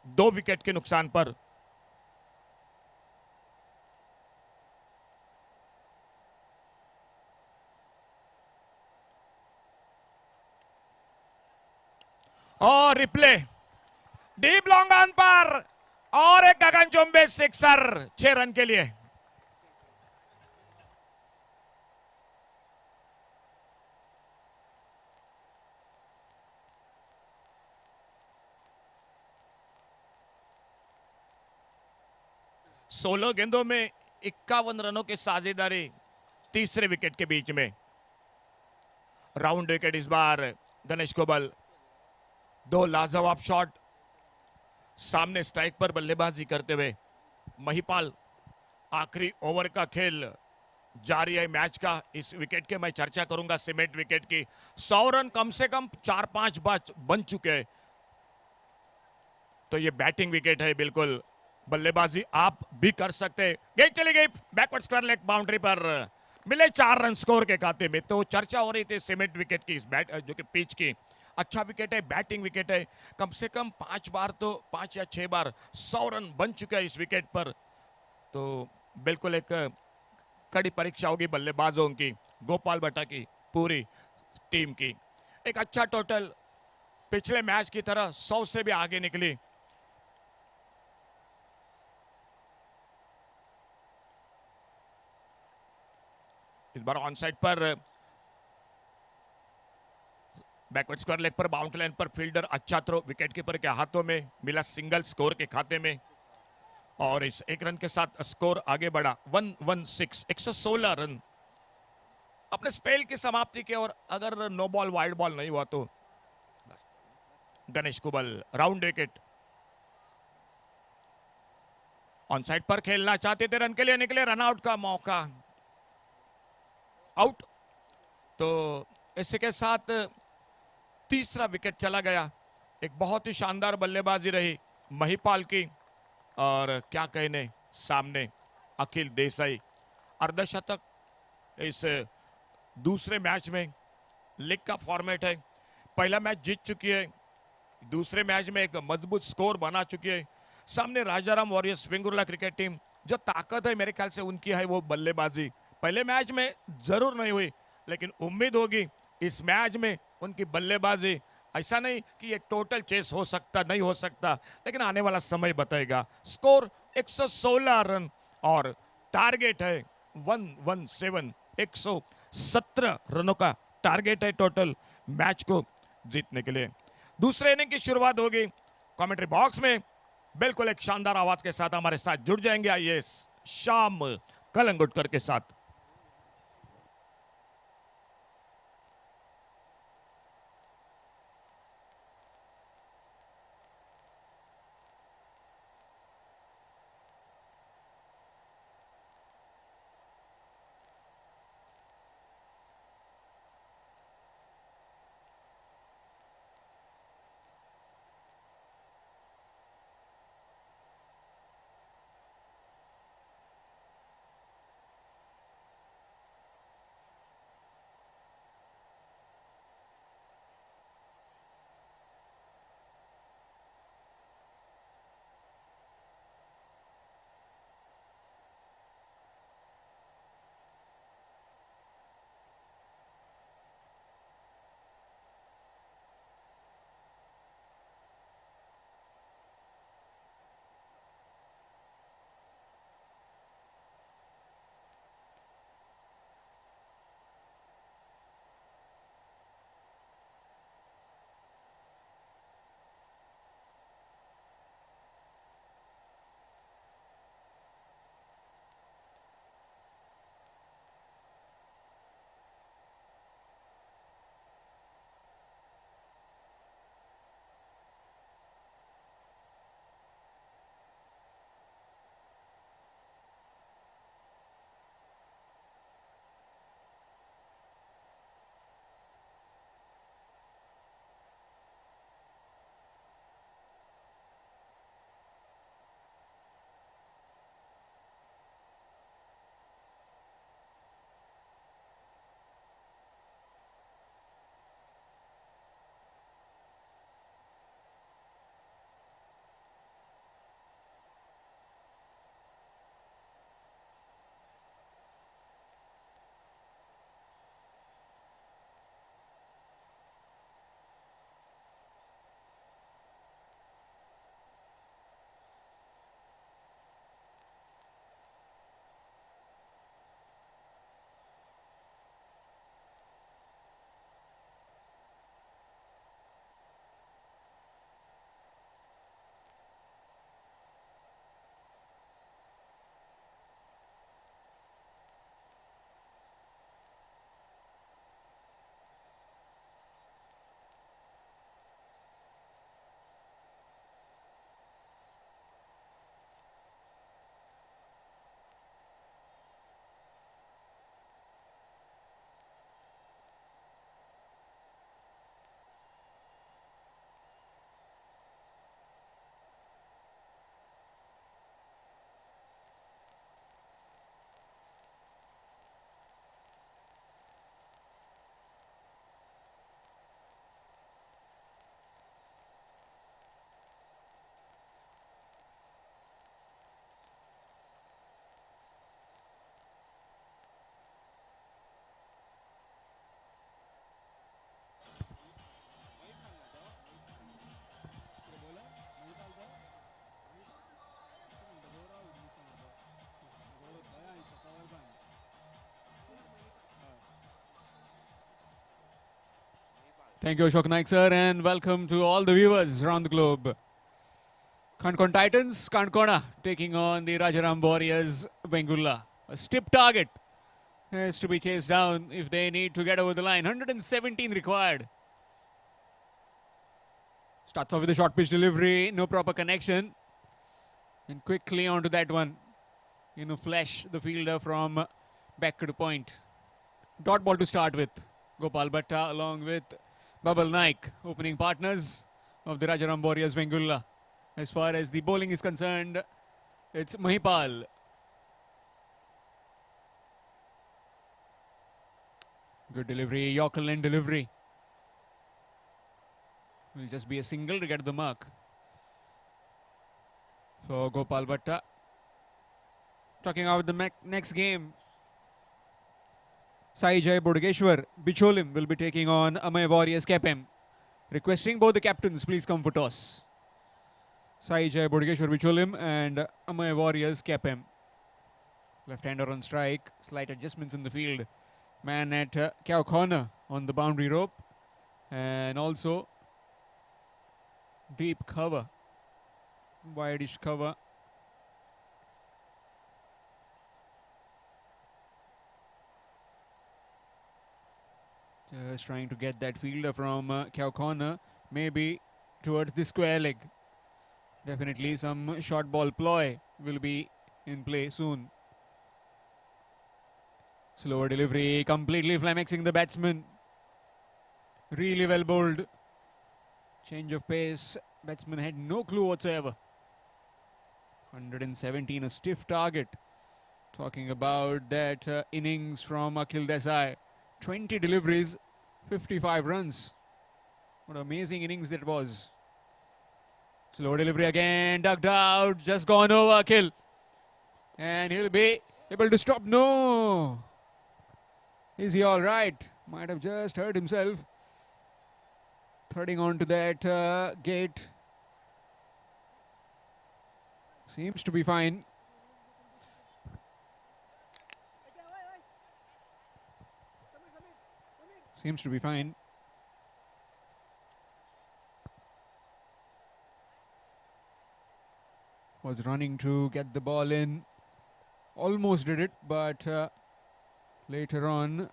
2 विकेट के नुकसान पर। और रिप्ले डीप लॉन्ग ऑन पर और एक गगनचुंबी सिक्सर 6 रन के लिए। सोलह गेंदों में 51 रनों की साझेदारी तीसरे विकेट के बीच में। राउंड विकेट इस बार गणेश कोबल। 2 लाजवाब शॉट, सामने स्ट्राइक पर बल्लेबाजी करते हुए महिपाल। आखिरी ओवर का खेल जारी है मैच का। इस विकेट के मैं चर्चा करूंगा सीमेंट विकेट की। 100 रन कम से कम 4-5 बन चुके हैं। तो ये बैटिंग विकेट है, बिल्कुल बल्लेबाजी आप भी कर सकते हैं। गेंद चली गई बैकवर्ड स्क्वायर लेग बाउंड्री पर, मिले 4 रन स्कोर के खाते में। तो चर्चा हो रही थी सीमेंट विकेट की, इस बैट जो कि पिच की अच्छा विकेट है, बैटिंग विकेट है। कम से कम 5 बार तो 5 या 6 बार 100 रन बन चुका है इस विकेट पर। तो बिल्कुल एक कड़ी परीक्षा होगी बल्लेबाजों की, गोपाल भट्टा की पूरी टीम की। एक अच्छा टोटल पिछले मैच की तरह 100 से भी आगे निकली। इस बार ऑन साइड पर बैकवर्ड स्क्वायर लेग पर बाउंड्री लाइन पर फील्डर अच्छा थ्रो, विकेट कीपर के हाथों में मिला, सिंगल स्कोर के खाते में। और इस 1 रन के साथ स्कोर आगे बढ़ा 116, 116 रन अपने स्पेल की समाप्ति के। और अगर नो बॉल वाइड बॉल नहीं हुआ तो Ganesh Kubal round wicket. On side पर खेलना चाहते थे, रन के लिए निकले, रन आउट का मौका, आउट। तो इसी के साथ तीसरा विकेट चला गया। एक बहुत ही शानदार बल्लेबाजी रही महिपाल की। और क्या कहने, सामने अखिल देसाई अर्धशतक। इस दूसरे मैच में लीग का फॉर्मेट है, पहला मैच जीत चुकी है, दूसरे मैच में एक मजबूत स्कोर बना चुकी है। सामने Rajaram Warriors Vengurla cricket team, जो ताकत है मेरे ख्याल से उनकी है वो बल्लेबाजी। पहले मैच में जरूर नहीं हुई, लेकिन उम्मीद होगी इस मैच में उनकी बल्लेबाजी। ऐसा नहीं कि ये टोटल चेस हो सकता, नहीं हो सकता, लेकिन आने वाला समय बताएगा। स्कोर 116 रन और टारगेट है 117, 117 रनों का टारगेट है टोटल मैच को जीतने के लिए। दूसरे इनिंग की शुरुआत होगी। कमेंट्री बॉक्स में बिल्कुल एक शानदार आवाज के साथ हमारे साथ जुड़ जाएंगे आईएएस श्याम कलंगुटकर के साथ। Thank you, Ashok Naik sir, and welcome to all the viewers around the globe. Kankon Titans, Kankona taking on the Rajaram Warriors, Bengulla. A stiff target has to be chased down if they need to get over the line. 117 required. Starts off with a short pitch delivery, no proper connection. And quickly onto that one. Flash the fielder from back to the point. Dot ball to start with. Gopal Bhatta along with Babal Naik, opening partners of the Rajaram Warriors, Bengulla. As far as the bowling is concerned, it's Mahipal. Good delivery, Yorker lane delivery. Will just be a single to get the mark for Gopal Bhatta. Talking about the next game, Sai Jai Bodageshwar Bicholim will be taking on Amay Warriors KPM. Requesting both the captains, please come for toss. Sai Jai Bodageshwar Bicholim and Amay Warriors KPM. Left-hander on strike, slight adjustments in the field. Man at cow corner on the boundary rope, and also deep cover, wideish cover. Just trying to get that fielder from cow corner, maybe towards the square leg. Definitely some short ball ploy will be in play soon. Slower delivery, completely flummoxing the batsman. Really well bowled. Change of pace. Batsman had no clue whatsoever. 117, a stiff target. Talking about that innings from Akhil Desai. 20 deliveries, 55 runs. What an amazing innings that was. Slow delivery again, ducked out, just gone over Akhil. And he'll be able to stop. No! Is he all right? Might have just hurt himself. Threading onto that gate. Seems to be fine. Seems to be fine. Was running to get the ball in. Almost did it, but later on,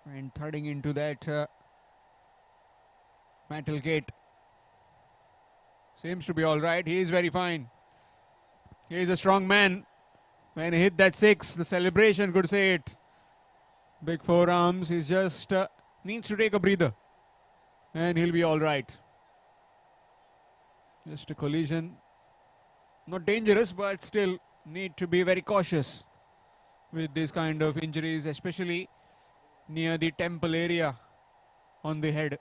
and thudding into that metal gate. Seems to be all right. He is very fine. He is a strong man. When he hit that six, the celebration could say it. Big forearms. He just needs to take a breather, and he'll be all right. Just a collision. Not dangerous, but still need to be very cautious with this kind of injuries, especially near the temple area on the head.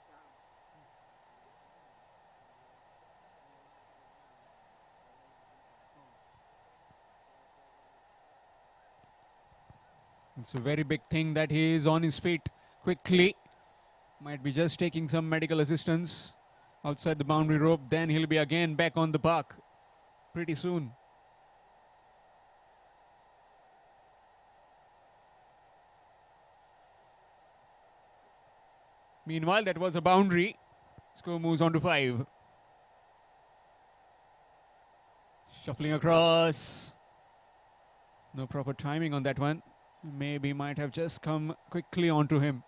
It's a very big thing that he is on his feet quickly. Might be just taking some medical assistance outside the boundary rope. Then he'll be again back on the park pretty soon. Meanwhile, that was a boundary. Score moves on to 5. Shuffling across. No proper timing on that one. Maybe might have just come quickly onto him.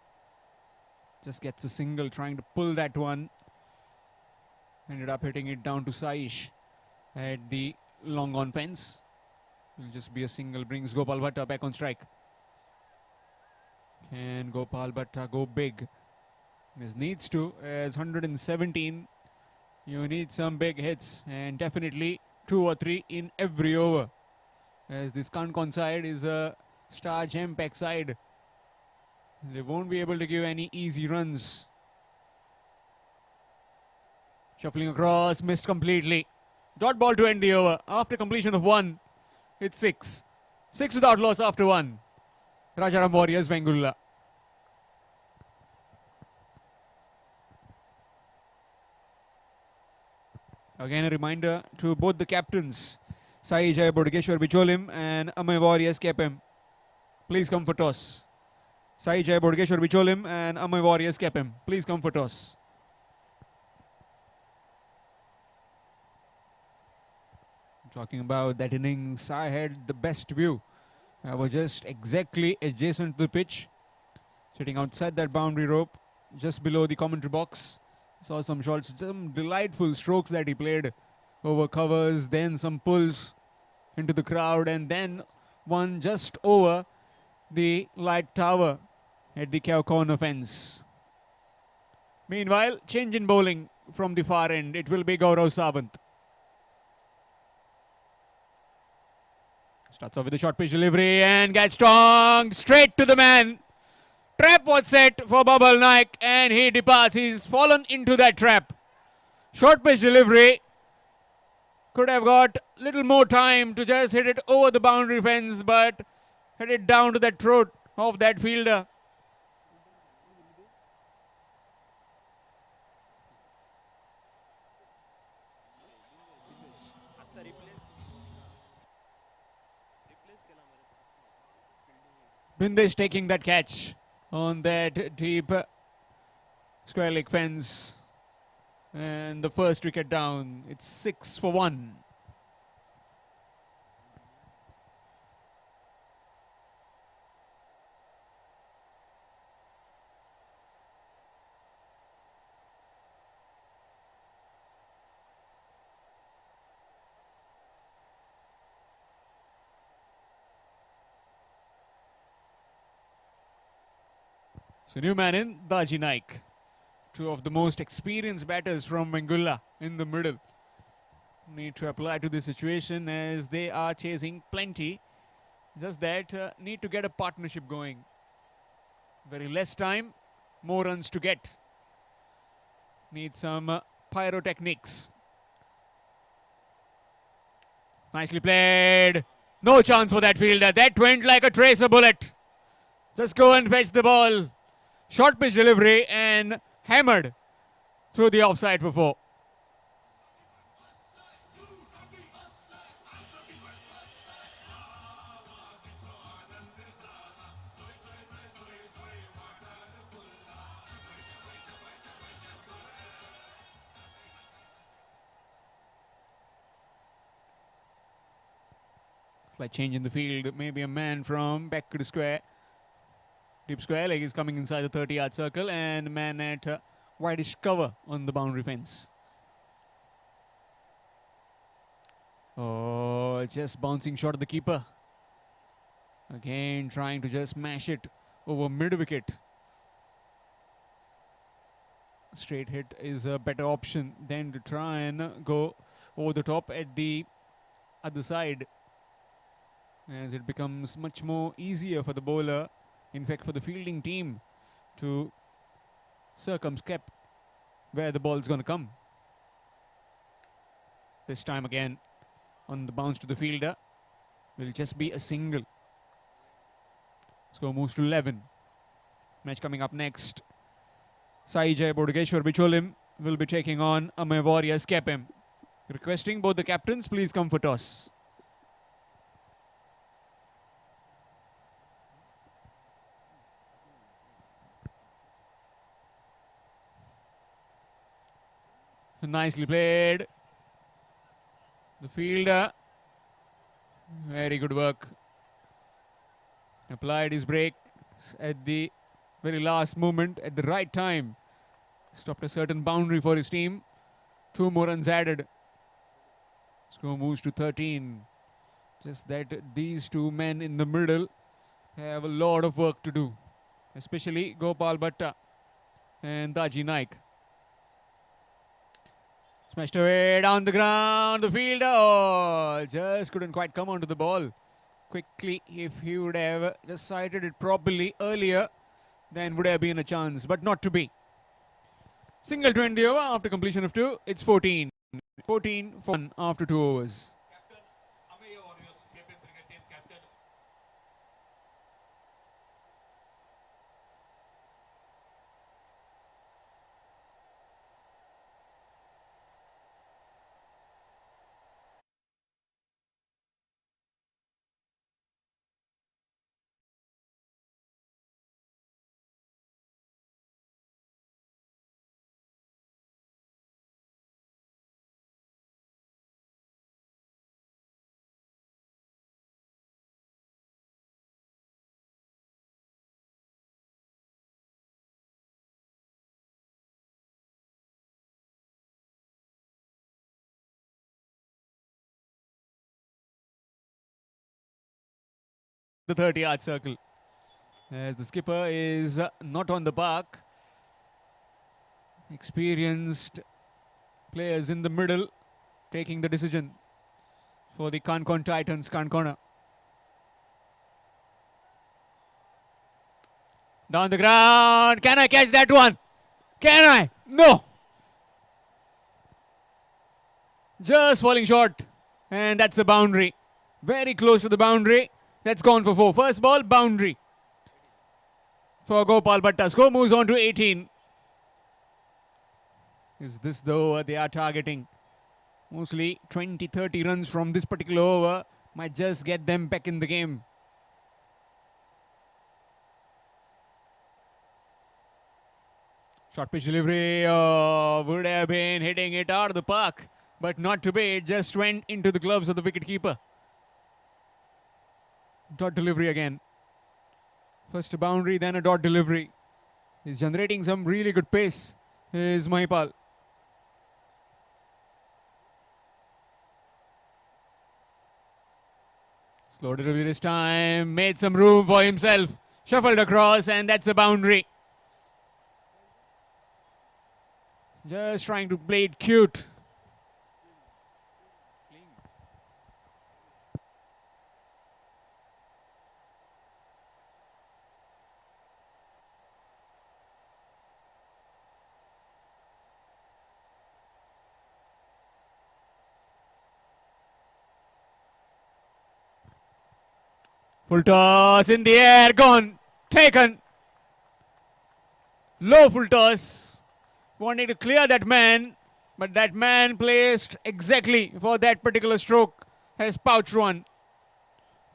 Just gets a single, trying to pull that one. Ended up hitting it down to Saish at the long on fence. Will just be a single, brings Gopal Bhatta back on strike. Can Gopal Bhatta go big? This needs to, as 117, you need some big hits, and definitely 2 or 3 in every over. As this Kankon side is a star gem pack side. They won't be able to give any easy runs. Shuffling across, missed completely. Dot ball to end the over. After completion of 1, it's 6. 6 without loss after 1. Rajaram Warriors, Bengulla. Again, a reminder to both the captains, Sai Jai Bodageshwar Bicholim and Amay Warriors KPM. Please come for toss. Sai Jai Bodgeshwar Bicholim and Amay Warriors kept him. Please come for toss. Talking about that innings, I had the best view. I was just exactly adjacent to the pitch, sitting outside that boundary rope, just below the commentary box. Saw some shots, some delightful strokes that he played over covers, then some pulls into the crowd, and then one just over the light tower at the cow corner fence. Meanwhile, change in bowling from the far end. It will be Gaurav Sawant. Starts off with a short pitch delivery and gets strong straight to the man. Trap was set for Babal Naik and he departs. He's fallen into that trap. Short pitch delivery. Could have got little more time to just hit it over the boundary fence, but hit it down to the throat of that fielder. Bindesh taking that catch on that deep square leg fence. And the first wicket down. It's 6 for 1. So new man in, Daji Naik. Two of the most experienced batters from Wengulla in the middle. Need to apply to the situation as they are chasing plenty. Just that need to get a partnership going. Very less time, more runs to get. Need some pyrotechnics. Nicely played. No chance for that fielder. That went like a tracer bullet. Just go and fetch the ball. Short pitch delivery and hammered through the offside for 4. Slight change in the field. Maybe a man from back to the square. Deep square leg is coming inside the 30-yard circle and man at whitish cover on the boundary fence. Oh, just bouncing short of the keeper. Again, trying to just mash it over mid-wicket. Straight hit is a better option than to try and go over the top at the other side, as it becomes much more easier for the bowler, in fact for the fielding team, to circumscribe where the ball is going to come. This time again on the bounce to the fielder will just be a single. Score moves to 11. Match coming up next. Sai Jai Bodgeshwar Bicholim will be taking on Amay Warriors Kepem. Requesting both the captains, please come for toss. Nicely played. The fielder, very good work. Applied his brakes at the very last moment, at the right time. Stopped a certain boundary for his team. 2 more runs added. Score moves to 13. Just that these two men in the middle have a lot of work to do, especially Gopal Bhatta and Daji Naik. Smashed away down the ground. The fielder just couldn't quite come onto the ball quickly. If he would have just sighted it properly earlier, then would have been a chance, but not to be. Single 20 over after completion of 2. It's 14. 14 for 1 after 2 overs. the 30-yard circle. As the skipper is not on the park. Experienced players in the middle taking the decision for the Concon Titans, Concona. Down the ground. Can I catch that one? Can I? No. Just falling short. And that's a boundary. Very close to the boundary. That's gone for 4. First ball, boundary. For Gopal Bhatta. Score moves on to 18. Is this the over they are targeting? Mostly 20-30 runs from this particular over might just get them back in the game. Short pitch delivery would have been hitting it out of the park, but not to be. It just went into the gloves of the wicketkeeper. Dot delivery again. First a boundary, then a dot delivery. He's generating some really good pace. Is Mahipal. Slow delivery this time. Made some room for himself. Shuffled across, and that's a boundary. Just trying to play it cute. Full toss in the air, gone, taken. Low full toss. Wanting to clear that man, but that man placed exactly for that particular stroke has pouched one.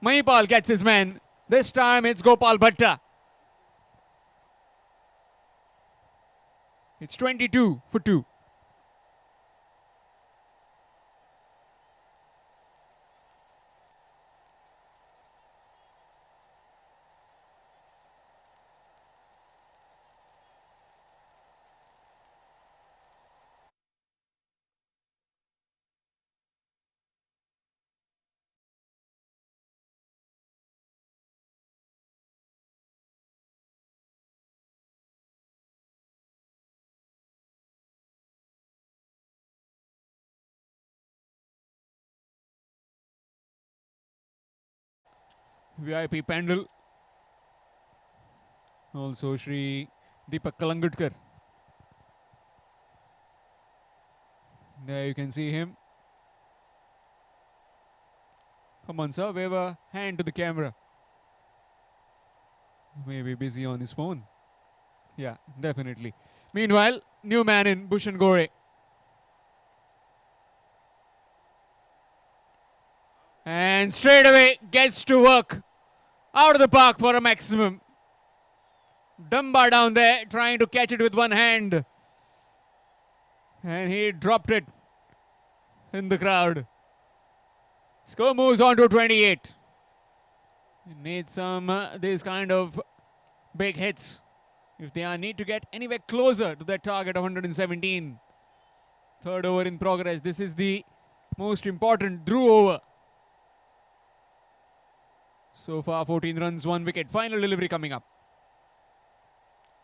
Mahipal gets his man. This time it's Gopal Bhatta. It's 22 for 2. VIP Pandal. Also Shri Deepak Kalangutkar. There you can see him. Come on, sir, wave a hand to the camera. Maybe busy on his phone. Yeah, definitely. Meanwhile, new man in Bhushan Gore. And straight away gets to work out of the park for a maximum. Dumba down there trying to catch it with one hand. And he dropped it in the crowd. Score moves on to 28. You need some these kind of big hits if they need to get anywhere closer to that target of 117. Third over in progress. This is the most important Dhruv over. So far 14 runs, 1 wicket. Final delivery coming up.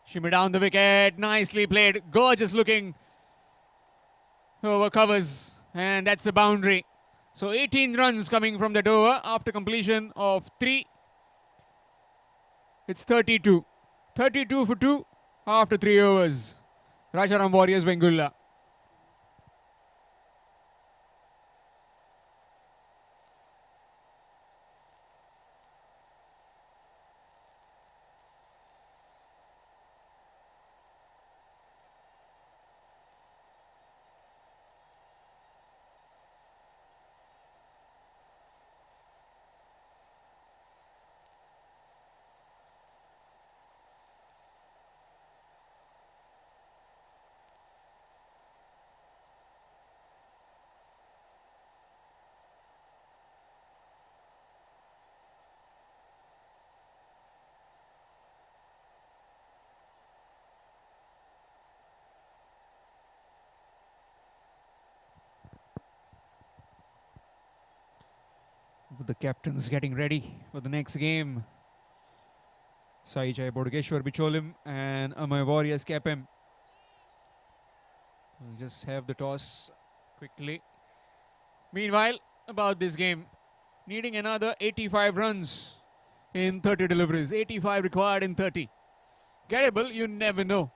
Shimmy down the wicket. Nicely played. Gorgeous looking over covers. And that's a boundary. So 18 runs coming from that over after completion of 3. It's 32. 32 for 2 after 3 overs. Rajaram Warriors, Vengulla. With the captains getting ready for the next game. Sai Jai Bodageshwar Bicholim and Amay Warriors Capem. We'll just have the toss quickly. Meanwhile, about this game, needing another 85 runs in 30 deliveries. 85 required in 30. Gettable, you never know.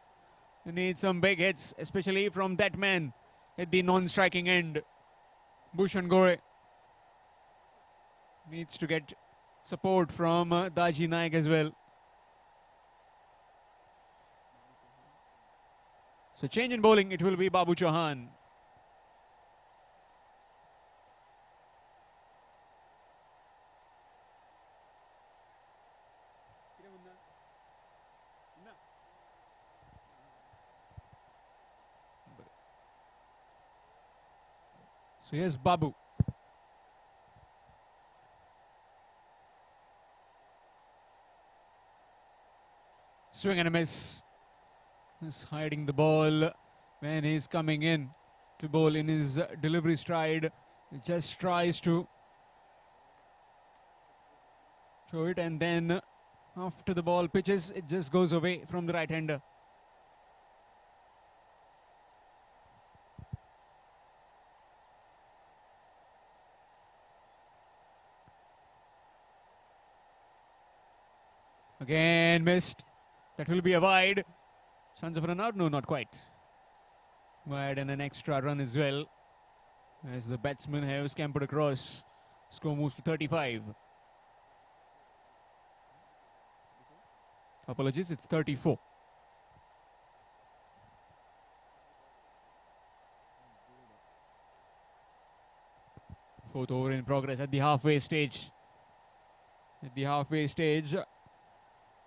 You need some big hits, especially from that man at the non-striking end. Bhushan Gore needs to get support from Daji Naik as well. So change in bowling, it will be Babu Chauhan. So here's Babu. Swing and a miss. He's hiding the ball when he's coming in to bowl in his delivery stride. He just tries to throw it, and then after the ball pitches, it just goes away from the right-hander. Again missed. That will be a wide. Chance of run out? No, not quite. Wide and an extra run as well, as the batsmen have scampered across. Score moves to 35. Apologies, it's 34. Fourth over in progress at the halfway stage. At the halfway stage,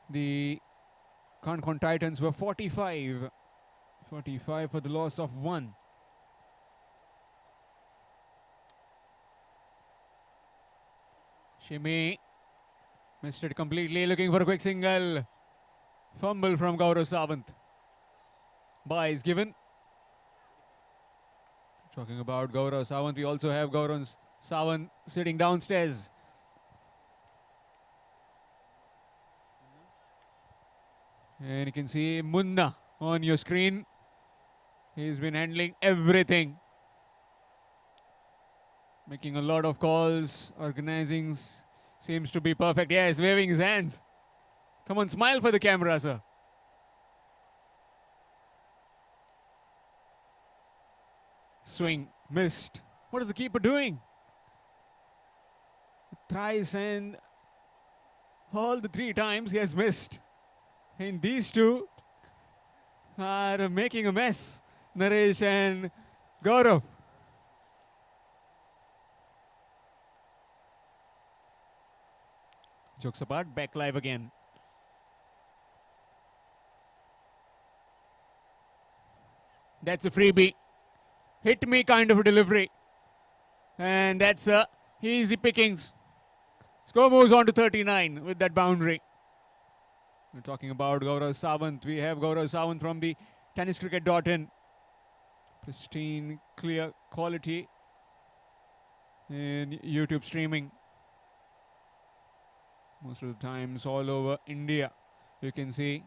the Konkan Titans were 45. 45 for the loss of 1. Shimi missed it completely, looking for a quick single. Fumble from Gaurav Sawant. Bye is given. Talking about Gaurav Sawant, we also have Gaurav Sawant sitting downstairs. And you can see Munna on your screen. He's been handling everything. Making a lot of calls, organizing, seems to be perfect. Yes, waving his hands. Come on, smile for the camera, sir. Swing, missed. What is the keeper doing? Thrice and all the 3 times he has missed. And these two are making a mess, Naresh and Gaurav. Jokes apart, back live again. That's a freebie. Hit me kind of a delivery. And that's easy pickings. Score moves on to 39 with that boundary. We're talking about Gaurav Sawant. We have Gaurav Sawant from the tenniscricket.in. Pristine, clear quality in YouTube streaming. Most of the times all over India. You can see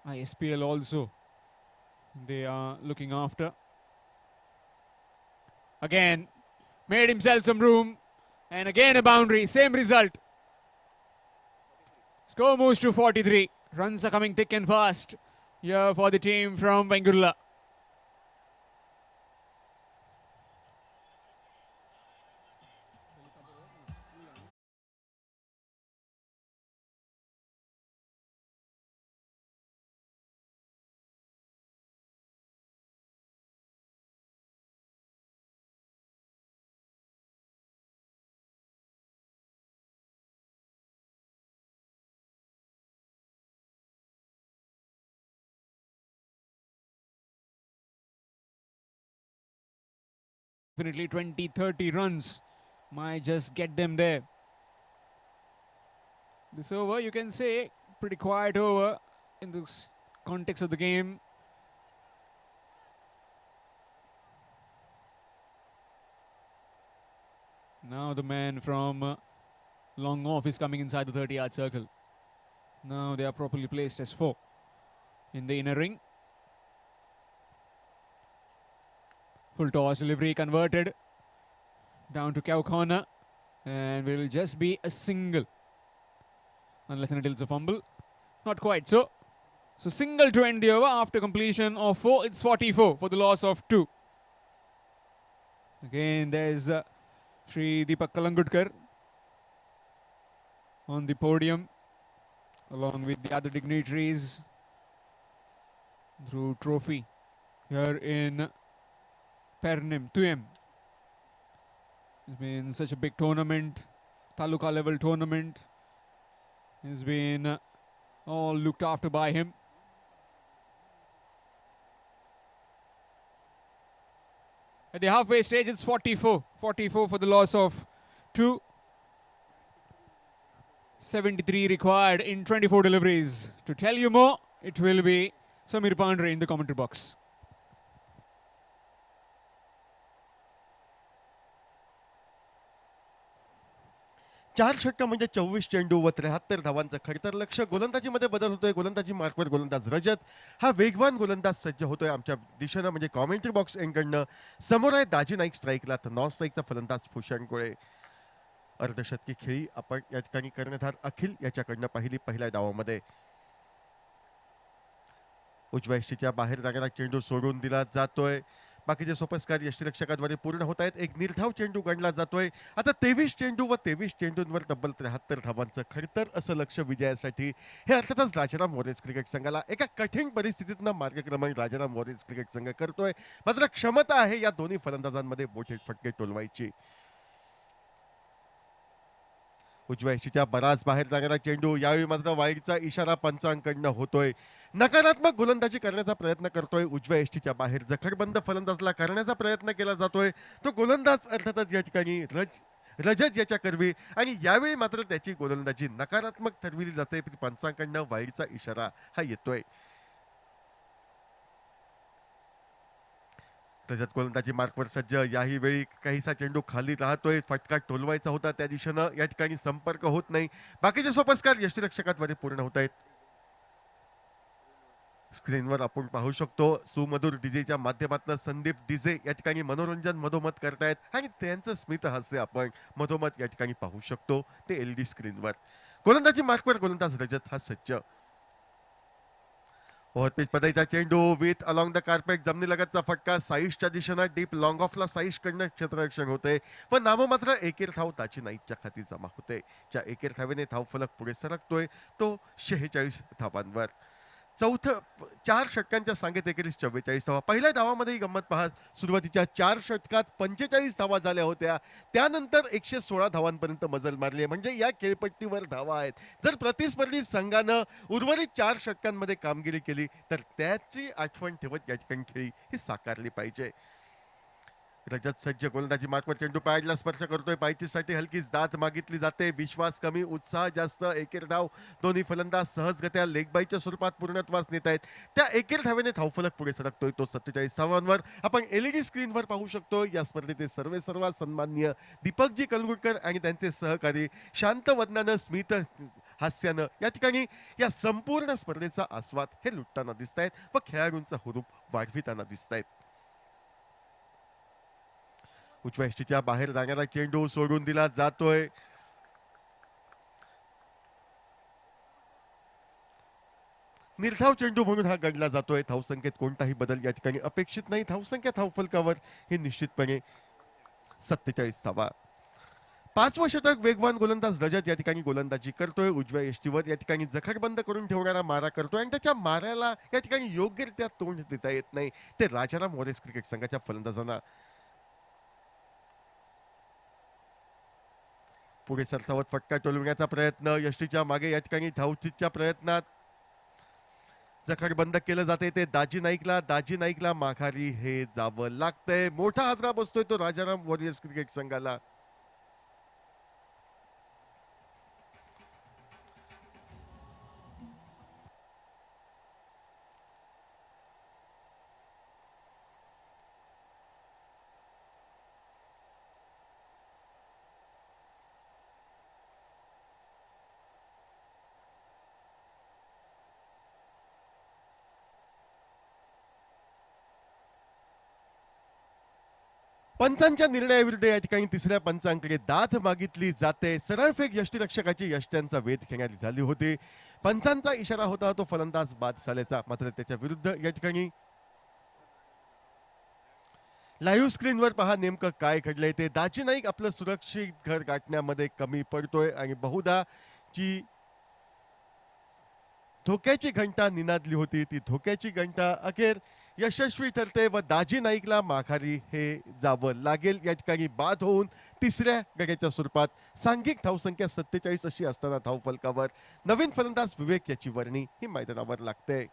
ISPL also. They are looking after. Again, made himself some room. And again a boundary. Same result. Score moves to 43. Runs are coming thick and fast here for the team from Vengurla. Definitely 20-30 runs might just get them there. This over, you can say, pretty quiet over in the context of the game. Now the man from long off is coming inside the 30-yard circle. Now they are properly placed as 4 in the inner ring. Full toss delivery converted down to cow corner, and will just be a single unless and until it's a fumble. Not quite so. So single to end the over after completion of 4. It's 44 for the loss of 2. Again, there's Shri Deepak Kalangudkar on the podium along with the other dignitaries through trophy here in Pernim, Tuyem. It's been such a big tournament, Taluka level tournament. It's been all looked after by him. At the halfway stage, it's 44. 44 for the loss of 2. 73 required in 24 deliveries. To tell you more, it will be Samir Pandre in the commentary box. चार षटका म्हणजे 24 चेंडू व 73 धावांचं खडतर लक्ष. गोलंदाजीमध्ये बदल होतोय. गोलंदाजी मार्कवर गोलंदाज रजत हा वेगवान गोलंदाज सज्ज होतोय आमच्या दिशेनं, म्हणजे कॉमेंट्री बॉक्स एंडकडनं. समोर आहे दाजी नाईक स्ट्राईकला, तर नॉन स्ट्राईकचा फलंदाज भूषण गोळे. अर्धशतकी खेळी आपण या ठिकाणी कर्णधार अखिल याच्याकडनं पहिल्या डावामध्ये. उजव्या यष्टीच्या बाहेर जाणारा चेंडू सोडून दिला जातोय. बाकीचे सोपस्कार यष्टीरक्षकाद्वारे पूर्ण होत आहेत. एक निर्धाव चेंडू गणला जातोय. आता 23 चेंडू व 23 चेंडूंवर तब्बल 73 धावांचं खडतर असं लक्ष विजयासाठी. हे अर्थातच राजाराम वॉरियर्स क्रिकेट संघाला एका कठीण परिस्थितीतनं मार्गक्रमण राजाराम वॉरियर्स क्रिकेट संघ करतोय. मात्र क्षमता आहे या दोन्ही फलंदाजांमध्ये मोठे फटके टोलवायची. उजव्या यष्टीच्या बराच बाहेर जाणारा चेंडू, यावेळी मात्र वाईडचा इशारा पंचांकडनं होतोय. नकारात्मक गोलंदाजी करण्याचा प्रयत्न करतोय उजव्या यष्टीच्या बाहेर. जखडबंद फलंदाजला करण्याचा प्रयत्न केला जातोय. तो गोलंदाज अर्थातच या ठिकाणी रजत याच्या करवी, आणि यावेळी मात्र त्याची गोलंदाजी नकारात्मक ठरविली जाते. पंचांकडनं वाईडचा इशारा हा येतोय. रजत गोलंदाजी मार्कवर सज्ज. याही वेळी काहीसा चेंडू खाली राहतोय. फटका टोलवायचा होता त्या दिशेनं. या ठिकाणी संपर्क होत नाही. बाकीचे सोपस्कार यष्टीरक्षकाद्वारे पूर्ण होत आहेत. स्क्रीनवर आपण पाहू शकतो सुमधुर डीजेच्या माध्यमातून संदीप डीजे या ठिकाणी मनोरंजन मधोमध करतायत, आणि त्यांचं स्मित हास्य आपण मधोमध या ठिकाणी पाहू शकतो ते एलईडी स्क्रीनवर. गोलंदाजी मार्कवर गोलंदाज रजत हा सज्ज. ओव्हरपिच पदाईचा चेंडू विथ अलॉंग द कार्पेट, जमिनीलगतचा फटका साईशच्या दिशेनं डीप लॉंग ऑफला साईशकडनं क्षेत्ररक्षण होते, पण नाममात्र एकेर धाव ताची नाईकच्या खाती जमा होते. ज्या एकेर धावेने धावफलक पुढे सरकतोय तो 46 धावांवर. चौथं 4 षटकांच्या सांगेत एकेरीस 44 धावा. पहिल्या धावामध्ये ही गंमत पहा, सुरुवातीच्या 4 षटकात 45 धावा झाल्या होत्या. त्यानंतर 116 धावांपर्यंत मजल मारली आहे. म्हणजे या खेळपट्टीवर धावा आहेत. जर प्रतिस्पर्धी संघानं उर्वरित 4 षटकांमध्ये कामगिरी केली तर त्याची आठवण ठेवत या ठिकाणी खेळी ही साकारली पाहिजे. रजत सज्ज. गोलंदाजी मार्कवर चेंडू पॅडला स्पर्श करतोय. पायचीसाठी हलकीच दात मागितली जाते. विश्वास कमी, उत्साह जास्त. एकेर धाव दोन्ही फलंदाज सहजगत्या लेगबाईच्या स्वरूपात पूर्णत्वास नेत आहेत. त्या एकेर धावेने धावफलक पुढे सरकतोय तो 47 धावांवर. आपण एलईडी स्क्रीनवर पाहू शकतो या स्पर्धेचे सर्वात सन्माननीय दीपकजी कलगुटकर आणि त्यांचे सहकारी शांत वदनानं स्मित हास्यानं या ठिकाणी या संपूर्ण स्पर्धेचा आस्वाद हे लुटताना दिसत आहेत व खेळाडूंचा हुरूप वाढविताना दिसत आहेत. उजव्या यष्टीच्या बाहेर जाणारा चेंडू सोडून दिला जातोय. निर्धाव चेंडू म्हणून हा गणला जातोय. धावसंख्येत कोणताही बदल या ठिकाणी अपेक्षित नाही. धावसंख्या धावफलकावर हे निश्चितपणे 47 धावा. 5वं षटक वेगवान गोलंदाज रजत या ठिकाणी गोलंदाजी करतोय. उजव्या यष्टीवर या ठिकाणी जखडबंद करून ठेवणारा मारा करतोय, आणि त्याच्या माऱ्याला या ठिकाणी योग्यरित्या तोंड देता येत नाही. ते राजाराम वॉरियर्स क्रिकेट संघाच्या फलंदाजांना पुढे सरसावत फटका टोलविण्याचा प्रयत्न. यष्टीच्या मागे या ठिकाणी धावचीच्या प्रयत्नात जखड बंद केलं जाते ते दाजी नाईकला माघारी हे जावं लागतंय. मोठा हादरा बसतोय तो राजाराम वॉरियर्स क्रिकेट संघाला. पंचांच्या निर्णयाविरुद्ध या ठिकाणी तिसऱ्या पंचांकडे दाद मागितली जाते. सरळ फेक यष्टीरक्षकाची यष्ट्यांचा वेध घेण्यात झाली होती. पंचांचा इशारा होता तो फलंदाज बाद झाल्याचा, मात्र त्याच्या विरुद्ध या ठिकाणी लाईव्ह स्क्रीनवर पहा नेमकं काय घडलंय ते. दाजी नाईक आपलं सुरक्षित घर गाठण्यामध्ये कमी पडतोय आणि बहुधा जी धोक्याची घंटा निनादली होती ती धोक्याची घंटा अखेर यशस्वी ठरते व दाजी नाईकला माघारी हे जावं लागेल. या ठिकाणी बाद होऊन तिसऱ्या गड्याच्या स्वरूपात सांघिक धावसंख्या 47 अशी असताना धावफलकावर नवीन फलंदाज विवेक याची वर्णी ही मैदानावर लागते.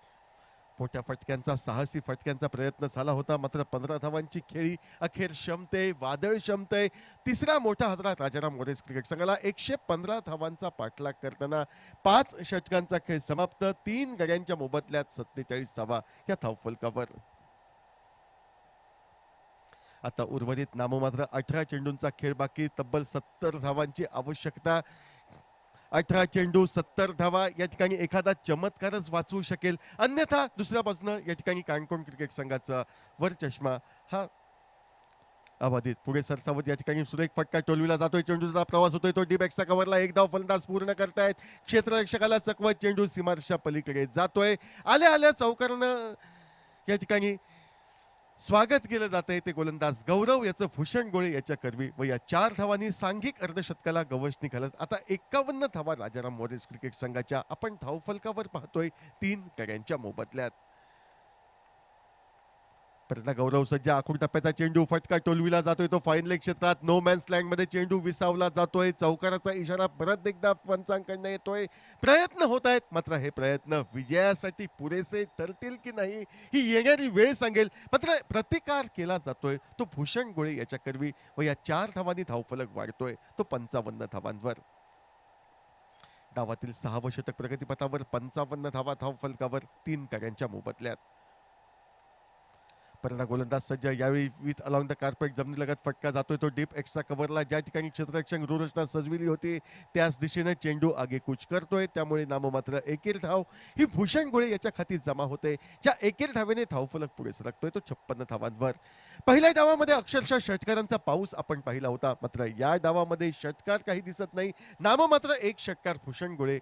मोठ्या फटक्यांचा साहसी फटक्यांचा प्रयत्न झाला होता, मात्र 15 धावांची खेळी अखेर शमते, वादळ शमते. तिसरा मोठा हादरा राजाराम वॉरियर्स क्रिकेट संघाला 115 धावांचा पाठलाग करताना 5 षटकांचा खेळ समाप्त. 3 गड्यांच्या मोबदल्यात 47 धावा या धावफलकावर. आता उर्वरित नाममात्र 18 चेंडूंचा खेळ बाकी. तब्बल 70 धावांची आवश्यकता. 18 चेंडू 70 धावा. या ठिकाणी एखादा चमत्कारच वाचवू शकेल, अन्यथा दुसऱ्या बाजूनं या ठिकाणी काणकोण क्रिकेट संघाचा वर चष्मा हा अबाधित. पुढे सरसावत या ठिकाणी सुरेख फटका टोलविला जातोय. चेंडूचा प्रवास होतोय तो डीबॅकच्या कव्हरला. एक धाव फलंदाज पूर्ण करतायत. क्षेत्ररक्षकाला चकवत चेंडू सीमारेषेच्या पलीकडे जातोय. आल्या आल्या चौकारानं या ठिकाणी स्वागत केलं जातंय ते गोलंदाज गौरव याचं भूषण गोळे याच्या करवी व या 4 धावांनी सांघिक अर्धशतकाला गवसणी घालत आता 51 धावा राजाराम वॉरियर्स क्रिकेट संघाच्या आपण धावफलकावर पाहतोय 3 गड्यांच्या मोबदल्यात. परत गौरव सज्ज. आखूड टप्प्याचा चेंडू फटका टोलविला जातोय तो फाईन लेग क्षेत्रात. नो मॅन्स लँड मध्ये चेंडू विसावला जातोय. चौकाराचा इशारा परत एकदा पंचांकडनं येतोय. प्रयत्न होत आहेत, मात्र हे प्रयत्न विजयासाठी पुरेसे ठरतील की नाही ही येणारी वेळ सांगेल. मात्र प्रतिकार केला जातोय तो भूषण गोळे याच्या करवी व या 4 धावांनी धावफलक वाढतोय तो 55 धावांवर. डावातील 6वं षटक प्रगतीपथावर. 55 धावा धावफलकावर 3 गड्यांच्या मोबदल्यात. परंतु गोलंदाज सज्ज. यावेळी विथ अलॉंग द कार्पेट जमिनीलगत फटका जातोय तो डीप एक्स्ट्रा कव्हरला. ज्या ठिकाणी क्षेत्ररक्षक रूरचना सजविली होती त्याच दिशेने चेंडू आगेकूच करतोय. त्यामुळे नाममात्र एकेर धाव ही भूषण गोळे याच्या खाती जमा होते. ज्या एकेर धावेने धावफलक पुढे सरकतोय तो 56 धावांवर. पहिल्या डावामध्ये अक्षरशः षटकारांचा पाऊस आपण पाहिला होता, मात्र या डावामध्ये षटकार काही दिसत नाही. नाममात्र एक षटकार भूषण गोळे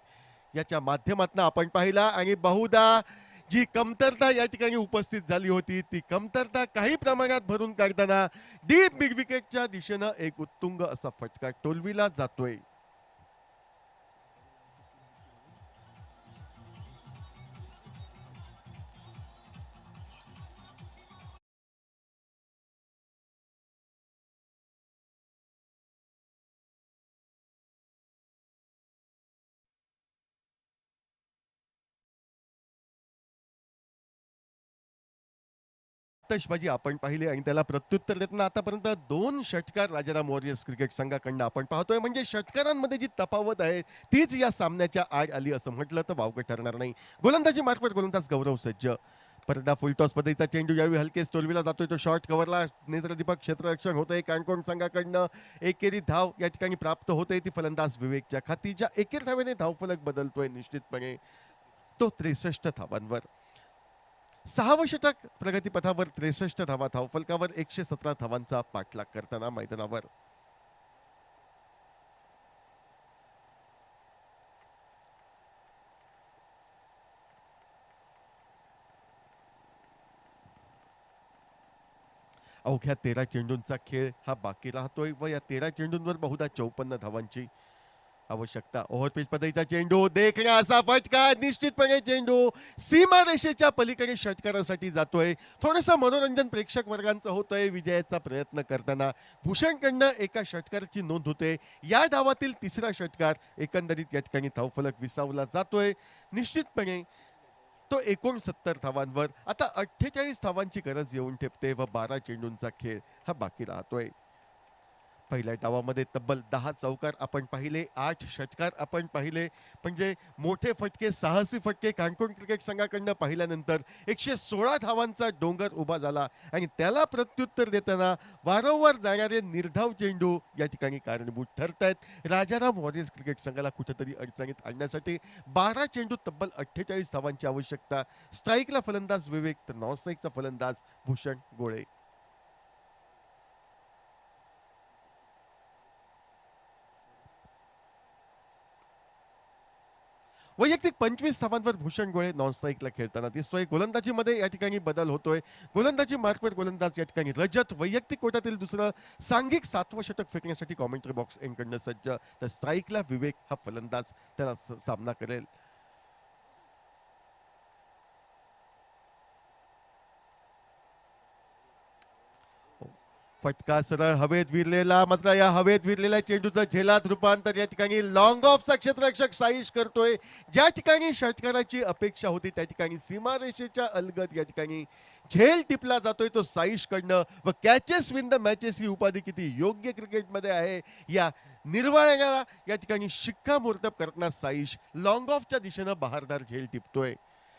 याच्या माध्यमातून आपण पाहिला आणि बहुधा जी कमतरता या ठिकाणी उपस्थित झाली होती ती कमतरता काही प्रमाणात भरून काढताना डीप मिड विकेटच्या दिशेनं एक उत्तुंग असा फटका टोलविला जातोय. आतषबाजी आपण पाहिली आणि त्याला प्रत्युत्तर देताना आतापर्यंत 2 षटकार राजाराम वॉरियर्स क्रिकेट संघाकडनं आपण पाहतोय. म्हणजे षटकारांमध्ये जी तफावत आहे तीच या सामन्याच्या आड आली असं म्हटलं तर वावगं ठरणार नाही. गोलंदाजी मार्फत गोलंदाज गौरव सज्ज. परदा फुलटॉस पद्धतीचा चेंडू यावेळी हलकेच टोलविला जातोय तो शॉर्ट कव्हरला. नेत्रदीपक क्षेत्ररक्षण होतंय काणकोण संघाकडनं. एकेरी धाव या ठिकाणी प्राप्त होते ती फलंदाज विवेकच्या खाती. ज्या एकेर धावेने धावफलक बदलतोय निश्चितपणे तो 63 धावांवर. 6वं षटक प्रगतीपथावर. 63 धावा धावफलकावर. 117 धावांचा पाठलाग करताना मैदानावर. अवघ्या 13 चेंडूंचा खेळ हा बाकी राहतोय व या 13 चेंडूंवर बहुधा 54 धावांची आवश्यकता. ओव्हरपिच पद्धतीचा चेंडू. देखण्या असा फटका. निश्चितपणे चेंडू सीमारेषेच्या पलीकडे षटकारासाठी जातोय. थोडंसं मनोरंजन प्रेक्षक वर्गांचं होतंय विजयाचा प्रयत्न करताना. भूषणकडनं एका षटकाराची नोंद होते. या डावातील तिसरा षटकार एकंदरीत या ठिकाणी धावफलक विसावला जातोय. निश्चितपणे तो 69 धावांवर. आता 48 धावांची गरज येऊन ठेपते व 12 चेंडूंचा खेळ हा बाकी राहतोय. पहिल्या डावामध्ये तब्बल 10 चौकार आपण पाहिले. 8 षटकार आपण पाहिले. म्हणजे मोठे फटके, साहसी फटके काणकोण क्रिकेट संघाकडनं पाहिल्यानंतर 116 धावांचा डोंगर उभा झाला आणि त्याला प्रत्युत्तर देताना वारंवार जाणारे निर्धाव चेंडू या ठिकाणी कारणीभूत ठरतायत राजाराम वॉरियर्स क्रिकेट संघाला कुठेतरी अडचणीत आणण्यासाठी. 12 चेंडू तब्बल 48 धावांची आवश्यकता. स्ट्राईकला फलंदाज विवेक तर नॉन स्ट्राईकचा फलंदाज भूषण गोळे. वैयक्तिक 25 धावांवर भूषण गोळे नॉन स्ट्राईकला खेळताना दिसतोय. गोलंदाजीमध्ये या ठिकाणी बदल होतोय. गोलंदाजी मार्कवर गोलंदाज या ठिकाणी रजत वैयक्तिक कोट्यातील दुसरं सांघिक 7वं षटक फेकण्यासाठी कॉमेंट्री बॉक्स एंडकडनं सज्ज. तर स्ट्राईकला विवेक हा फलंदाज त्याला सामना करेल. फटका सरळ हवेत विरलेला, मात्र या हवेत विरलेल्या चेंडूचं झेलात रूपांतर या ठिकाणी लॉंग ऑफचा क्षेत्ररक्षक साईश करतोय. ज्या ठिकाणी षटकाराची अपेक्षा होती त्या ठिकाणी सीमारेषेच्या अलगद या ठिकाणी झेल टिपला जातोय तो साईश कडनं. व कॅचेस विन द मॅचेस ही उपाधी किती योग्य क्रिकेटमध्ये आहे या निर्वाळ्याला या ठिकाणी शिक्कामोर्तब करताना साईश लॉंग ऑफच्या दिशेनं बहारदार झेल टिपतोय.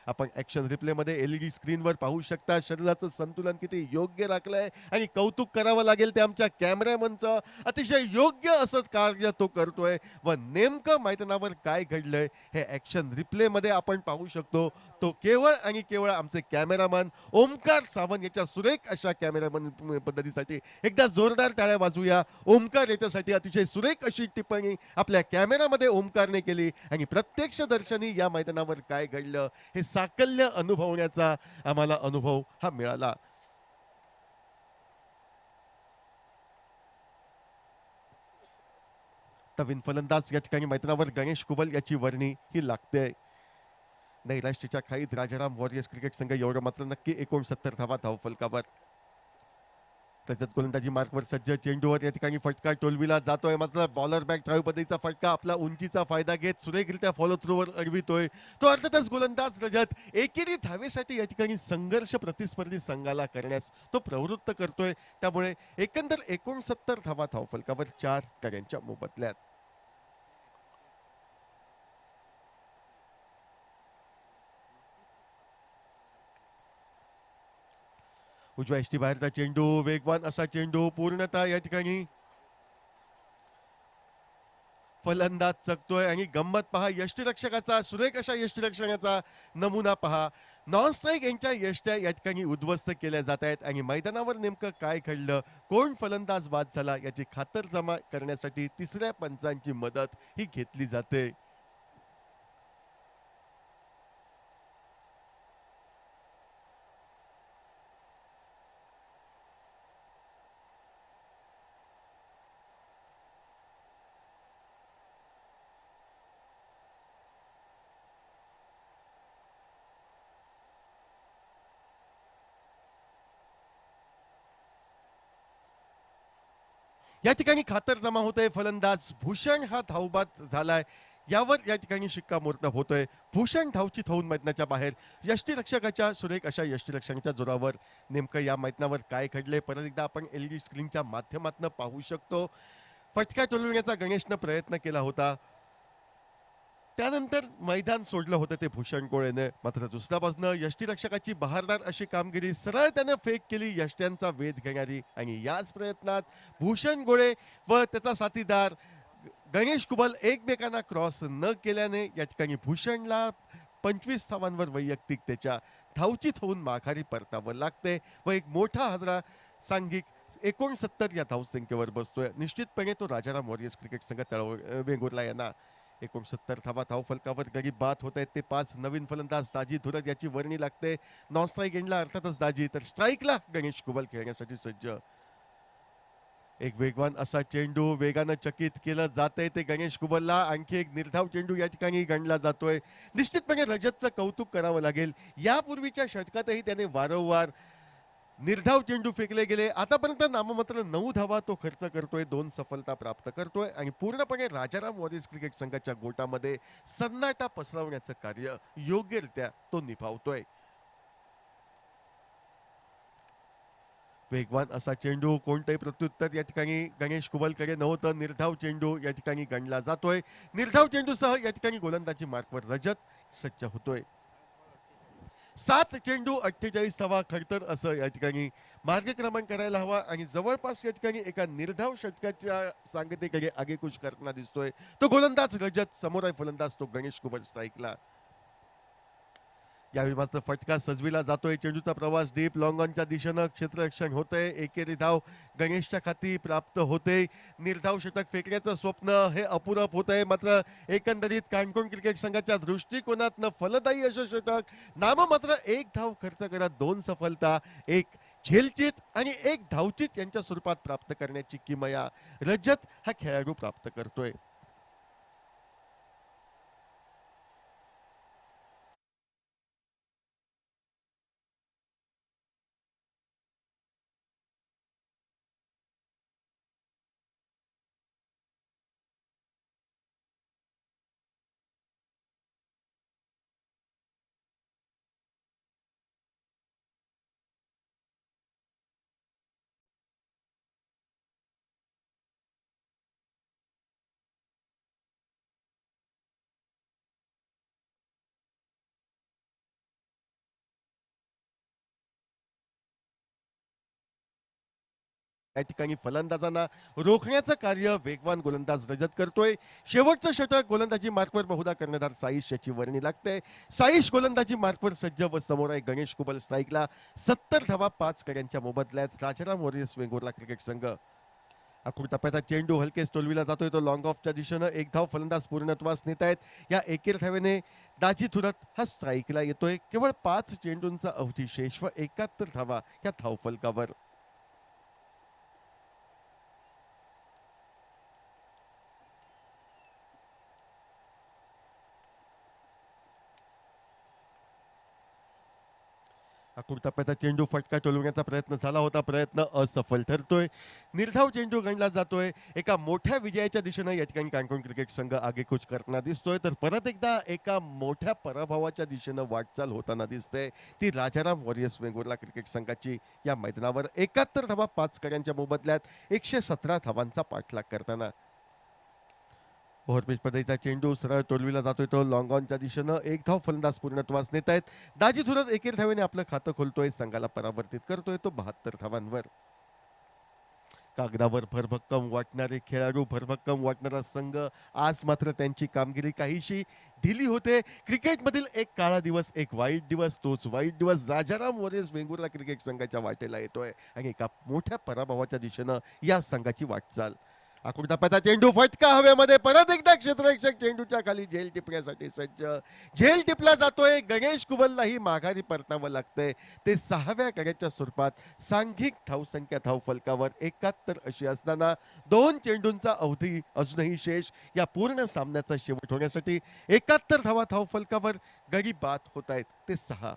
आपण ऍक्शन रिप्ले मध्ये एलईडी स्क्रीनवर पाहू शकता. शरीराचं संतुलन किती योग्य राखलंय आणि कौतुक करावं लागेल ते आमच्या कॅमेरामनचं. अतिशय योग्य असं कार्य तो करतोय व नेमकं मैदानावर काय घडलंय हे ऍक्शन रिप्ले मध्ये आपण पाहू शकतो. तो केवळ आणि केवळ आमचे कॅमेरामन ओमकार सावंत याच्या सुरेख अशा कॅमेरामन पद्धतीसाठी एकदा जोरदार टाळ्या वाजूया. ओमकार याच्यासाठी अतिशय सुरेख अशी टिप्पणी आपल्या कॅमेरामध्ये ओमकारने केली आणि प्रत्यक्ष दर्शनी या मैदानावर काय घडलं हे साकल्य अनुभवण्याचा आम्हाला अनुभव हा मिळाला. नवीन फलंदाज या ठिकाणी मैदानावर गणेश कुबल याची वर्णी ही लागते. नैराश्याच्या खाईत राजाराम वॉरियर्स क्रिकेट संघ एवढं मात्र नक्की 69 धावा धावफलकावर. रजत गोलंदाजी मार्कवर सज्ज. चेंडूवर या ठिकाणी फटका टोलविला जातोय, मात्र बॉलर बॅक ड्राईव्ह पद्धतीचा फटका आपला उंचीचा फायदा घेत सुरेखरित्या फॉलो थ्रूवर अडवितोय तो. अर्थातच गोलंदाज रजत एकेरी धावेसाठी या ठिकाणी संघर्ष प्रतिस्पर्धी संघाला करण्यास तो प्रवृत्त करतोय. त्यामुळे एकंदर 69 धावा धावफलकावर 4 गड्यांच्या मोबदल्यात. उजव्या एष्टी बाहेरचा चेंडू, वेगवान असा चेंडू पूर्णतः या ठिकाणी फलंदाज चकतोय आणि गंमत पहा यष्टीरक्षकाचा, सुरेख अशा यष्टीरक्षकाचा नमुना पहा. नॉन स्ट्राईक यांच्या यष्ट्या या ठिकाणी उद्ध्वस्त केल्या जात आहेत आणि मैदानावर नेमकं काय घडलं, कोण फलंदाज बाद झाला याची खातरजमा करण्यासाठी तिसऱ्या पंचांची मदत ही घेतली जाते. या ठिकाणी खातरजमा होतोय. फलंदाज भूषण हा धावबाद झालाय यावर या ठिकाणी शिक्कामोर्तब होतोय. भूषण धावचित होऊन मैदानाच्या बाहेर. यष्टीरक्षकाच्या सुरेख अशा यष्टीरक्षकाच्या जोरावर नेमकं या मैदानावर काय घडलंय परत एकदा आपण एलईडी स्क्रीनच्या माध्यमातून पाहू शकतो. फटका टोलविण्याचा गणेशनं प्रयत्न केला होता, त्यानंतर मैदान सोडलं होतं ते भूषण गोळेने. मात्र दुसऱ्या बाजूनं यष्टीरक्षकाची बहारदार अशी कामगिरी, सरळ त्यानं फेक केली यष्ट्यांचा वेध घेणारी आणि याच प्रयत्नात भूषण गोळे व त्याचा साथीदार गणेश कुबल एकमेकांना क्रॉस न केल्याने या ठिकाणी भूषणला 25 धावांवर वैयक्तिक त्याच्या धावचित होऊन माघारी परतावं लागते व एक मोठा हादरा सांघिक 69 या धावसंख्येवर बसतोय. निश्चितपणे तो राजाराम वॉरियर्स क्रिकेट संघ वेंगुर्ला यांना 69 धावा धावफलकावर गरीब बाद होत आहेत. ते 5 नवीन फलंदाज दाजी धुरत याची वर्णी लागते. नॉन स्ट्राईक एंडला अर्थातच दाजी, तर स्ट्राईकला गणेश कुबल खेळण्यासाठी सज्ज. एक वेगवान असा चेंडू वेगानं चकित केलं जातंय ते गणेश कुबलला. आणखी एक निर्धाव चेंडू या ठिकाणी गणला जातोय. निश्चितपणे रजतचं कौतुक करावं लागेल. यापूर्वीच्या षटकातही त्याने वारंवार निर्धाव चेंडू फेकले गेले. आतापर्यंत नाममात्र 9 धावा तो खर्च करतोय, 2 सफलता प्राप्त करतोय आणि पूर्णपणे राजाराम वॉरियर्स क्रिकेट संघाच्या गोटामध्ये सन्नाटा पसरवण्याचं कार्य योग्यरित्या तो निभावतोय. वेगवान असा चेंडू, कोणतंही प्रत्युत्तर या ठिकाणी गणेश कुबलकडे नव्हतं. निर्धाव चेंडू या ठिकाणी गणला जातोय. निर्धाव चेंडूसह या ठिकाणी गोलंदाजी मार्कवर रजत सज्ज होतोय. 7 चेंडू 48 धावा, खरतर असं या ठिकाणी मार्गक्रमण करायला हवा आणि जवळपास या ठिकाणी एका निर्धाव षटकाच्या सांगतेकडे आगेकूच करताना दिसतोय तो गोलंदाज रजत. समोर आहे फलंदाज तो गणेश कुबल स्ट्राईकला. यावेळी मात्र फटका सजविला जातोय. चेंडूचा प्रवास डीप लॉंग ऑनच्या दिशेनं क्षेत्ररक्षण होतंय. एकेरी धाव गणेशच्या खाती प्राप्त होते. निर्धाव षटक फेकण्याचं स्वप्न हे अपुरं होतंय. मात्र एकंदरीत काणकोण क्रिकेट संघाच्या दृष्टिकोनातनं फलदायी असं षटक. नाममात्र एक धाव खर्च करत 2 सफलता, एक झेलचीत आणि एक धावचीत यांच्या स्वरूपात प्राप्त करण्याची किमया रजत हा खेळाडू प्राप्त करतोय. या ठिकाणी फलंदाजांना रोखण्याचं कार्य वेगवान गोलंदाज रजत करतोय. शेवटचं षटक गोलंदाजी मार्कवर बहुधा कर्णधार साईश याची वर्णी लागते. साईश गोलंदाजी मार्कवर सज्ज व समोर आहे गणेश कुबल. स्ट्राईकला 70 धावा 5 कड्यांच्या मोबदल्यात राजाराम वॉरियर्स वेंगुर्ला क्रिकेट संघ. अखेर टप्प्यात चेंडू हलकेच तोलविला जातोय. तो लॉंग ऑफच्या दिशेनं एक धाव फलंदाज पूर्णत्वास नेत आहेत. या एकेर धावेने दाजी थुरत हा स्ट्राईकला येतोय. केवळ 5 चेंडूंचा अवधी शेष व 71 धावा या धावफलकावर. अखेर टप्प्यात चेंडू फटका टोलवण्याचा प्रयत्न झाला होता. प्रयत्न असफल ठरतोय. निर्धाव चेंडू गणला जातोय. एका मोठ्या विजयाच्या दिशेनं या ठिकाणी काणकोण क्रिकेट संघ आगेकूच करताना दिसतोय. तर परत एकदा एका मोठ्या पराभवाच्या दिशेनं वाटचाल होताना दिसते. ती राजाराम वॉरियर्स वेंगुर्ला क्रिकेट संघाची या मैदानावर 71 धावा 5 कड्यांच्या मोबदल्यात 117 धावांचा पाठलाग करताना. ओव्हरपिच पद्धतीचा चेंडू सरळ तोलविला जातोय. तो लॉंग ऑनच्या दिशेनं एक धाव फलंदाज पूर्णत्वास नेत आहेत. दाजी थुरत एकेर धावेने आपलं खातं खोलतोय. संघाला परावर्तित करतोय तो 72 धावांवर. कागदावर भरभक्कम वाटणारे खेळाडू, भरभक्कम वाटणारा संघ, आज मात्र त्यांची कामगिरी काहीशी ढिली होते. क्रिकेटमधील एक काळा दिवस, एक वाईट दिवस, तोच वाईट दिवस राजाराम वॉरियर्स वेंगुर्ला क्रिकेट संघाच्या वाटेला येतोय आणि एका मोठ्या पराभवाच्या दिशेनं या संघाची वाटचाल. आखूड टप्प्याचा चेंडू फटका हवेमध्ये. परत एकदा क्षेत्ररक्षक चेंडूच्या खाली झेल टिपण्यासाठी सज्ज. झेल टिपला जातोय. गणेश कुबललाही माघारी परतावं लागतंय. ते 6व्या कड्याच्या स्वरूपात सांघिक धावसंख्या धावफलकावर 71 अशी असताना 2 चेंडूंचा अवधी अजूनही शेष. या पूर्ण सामन्याचा शेवट होण्यासाठी 71 धावा धावफलकावर गडी बाद होत आहेत. ते 6.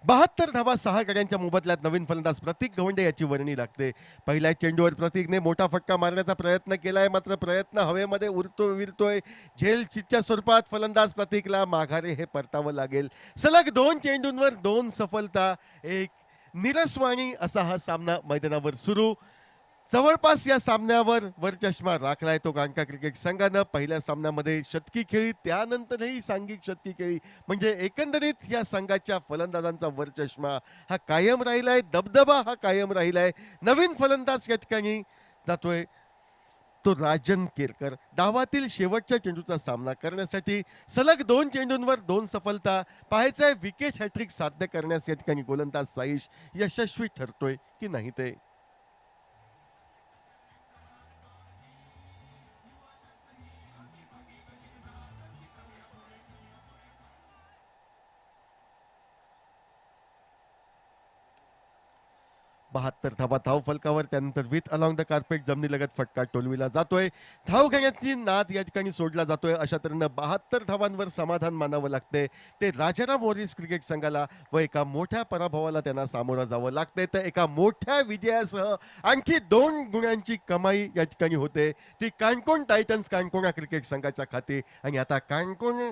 बहात्तर धावा 6 गड्यांच्या मोबदल्यात नवीन फलंदाज प्रतीक गवंडे याची वर्णी लागते. पहिल्या चेंडूवर प्रतीकने मोठा फटका मारण्याचा प्रयत्न केलाय. मात्र प्रयत्न हवेमध्ये विरतोय. झेल चिटच्या स्वरूपात फलंदाज प्रतीकला माघारे हे परतावं लागेल. सलग 2 चेंडूंवर 2 सफलता, एक निरसवाणी असा हा सामना मैदानावर सुरू. जवळपास या सामन्यावर वरचष्मा राखलाय तो कांका क्रिकेट संघानं. पहिल्या सामन्यामध्ये शतकी खेळी, त्यानंतरही सांघिक शतकी खेळी, म्हणजे एकंदरीत या संघाच्या फलंदाजांचा वरचष्मा हा कायम राहिलाय. दबदबा हा कायम राहिलाय. नवीन फलंदाज या ठिकाणी जातोय तो राजन केरकर. डावातील शेवटच्या चेंडूचा सामना करण्यासाठी सलग 2 चेंडूंवर 2 सफलता. पाहायचंय विकेट हॅट्रिक साध्य करण्यास या ठिकाणी गोलंदाज साईश यशस्वी ठरतोय की नाही ते. 72 धावा धाव फलकावर. त्यानंतर विथ अलॉंग द कार्पेट जमिनीलगत फटका टोलविला जातोय. धाव घेण्याची नाद या ठिकाणी सोडला जातोय. अशा तऱ्हेनं 72 धावांवर समाधान मानावं लागते ते राजाराम वॉरियर्स क्रिकेट संघाला व एका मोठ्या पराभवाला त्यांना सामोरं जावं लागते. तर एका मोठ्या विजयासह आणखी 2 गुणांची कमाई या ठिकाणी होते ती काणकोण टायटन्स काणकोणा क्रिकेट संघाच्या खाती. आणि आता काणकोण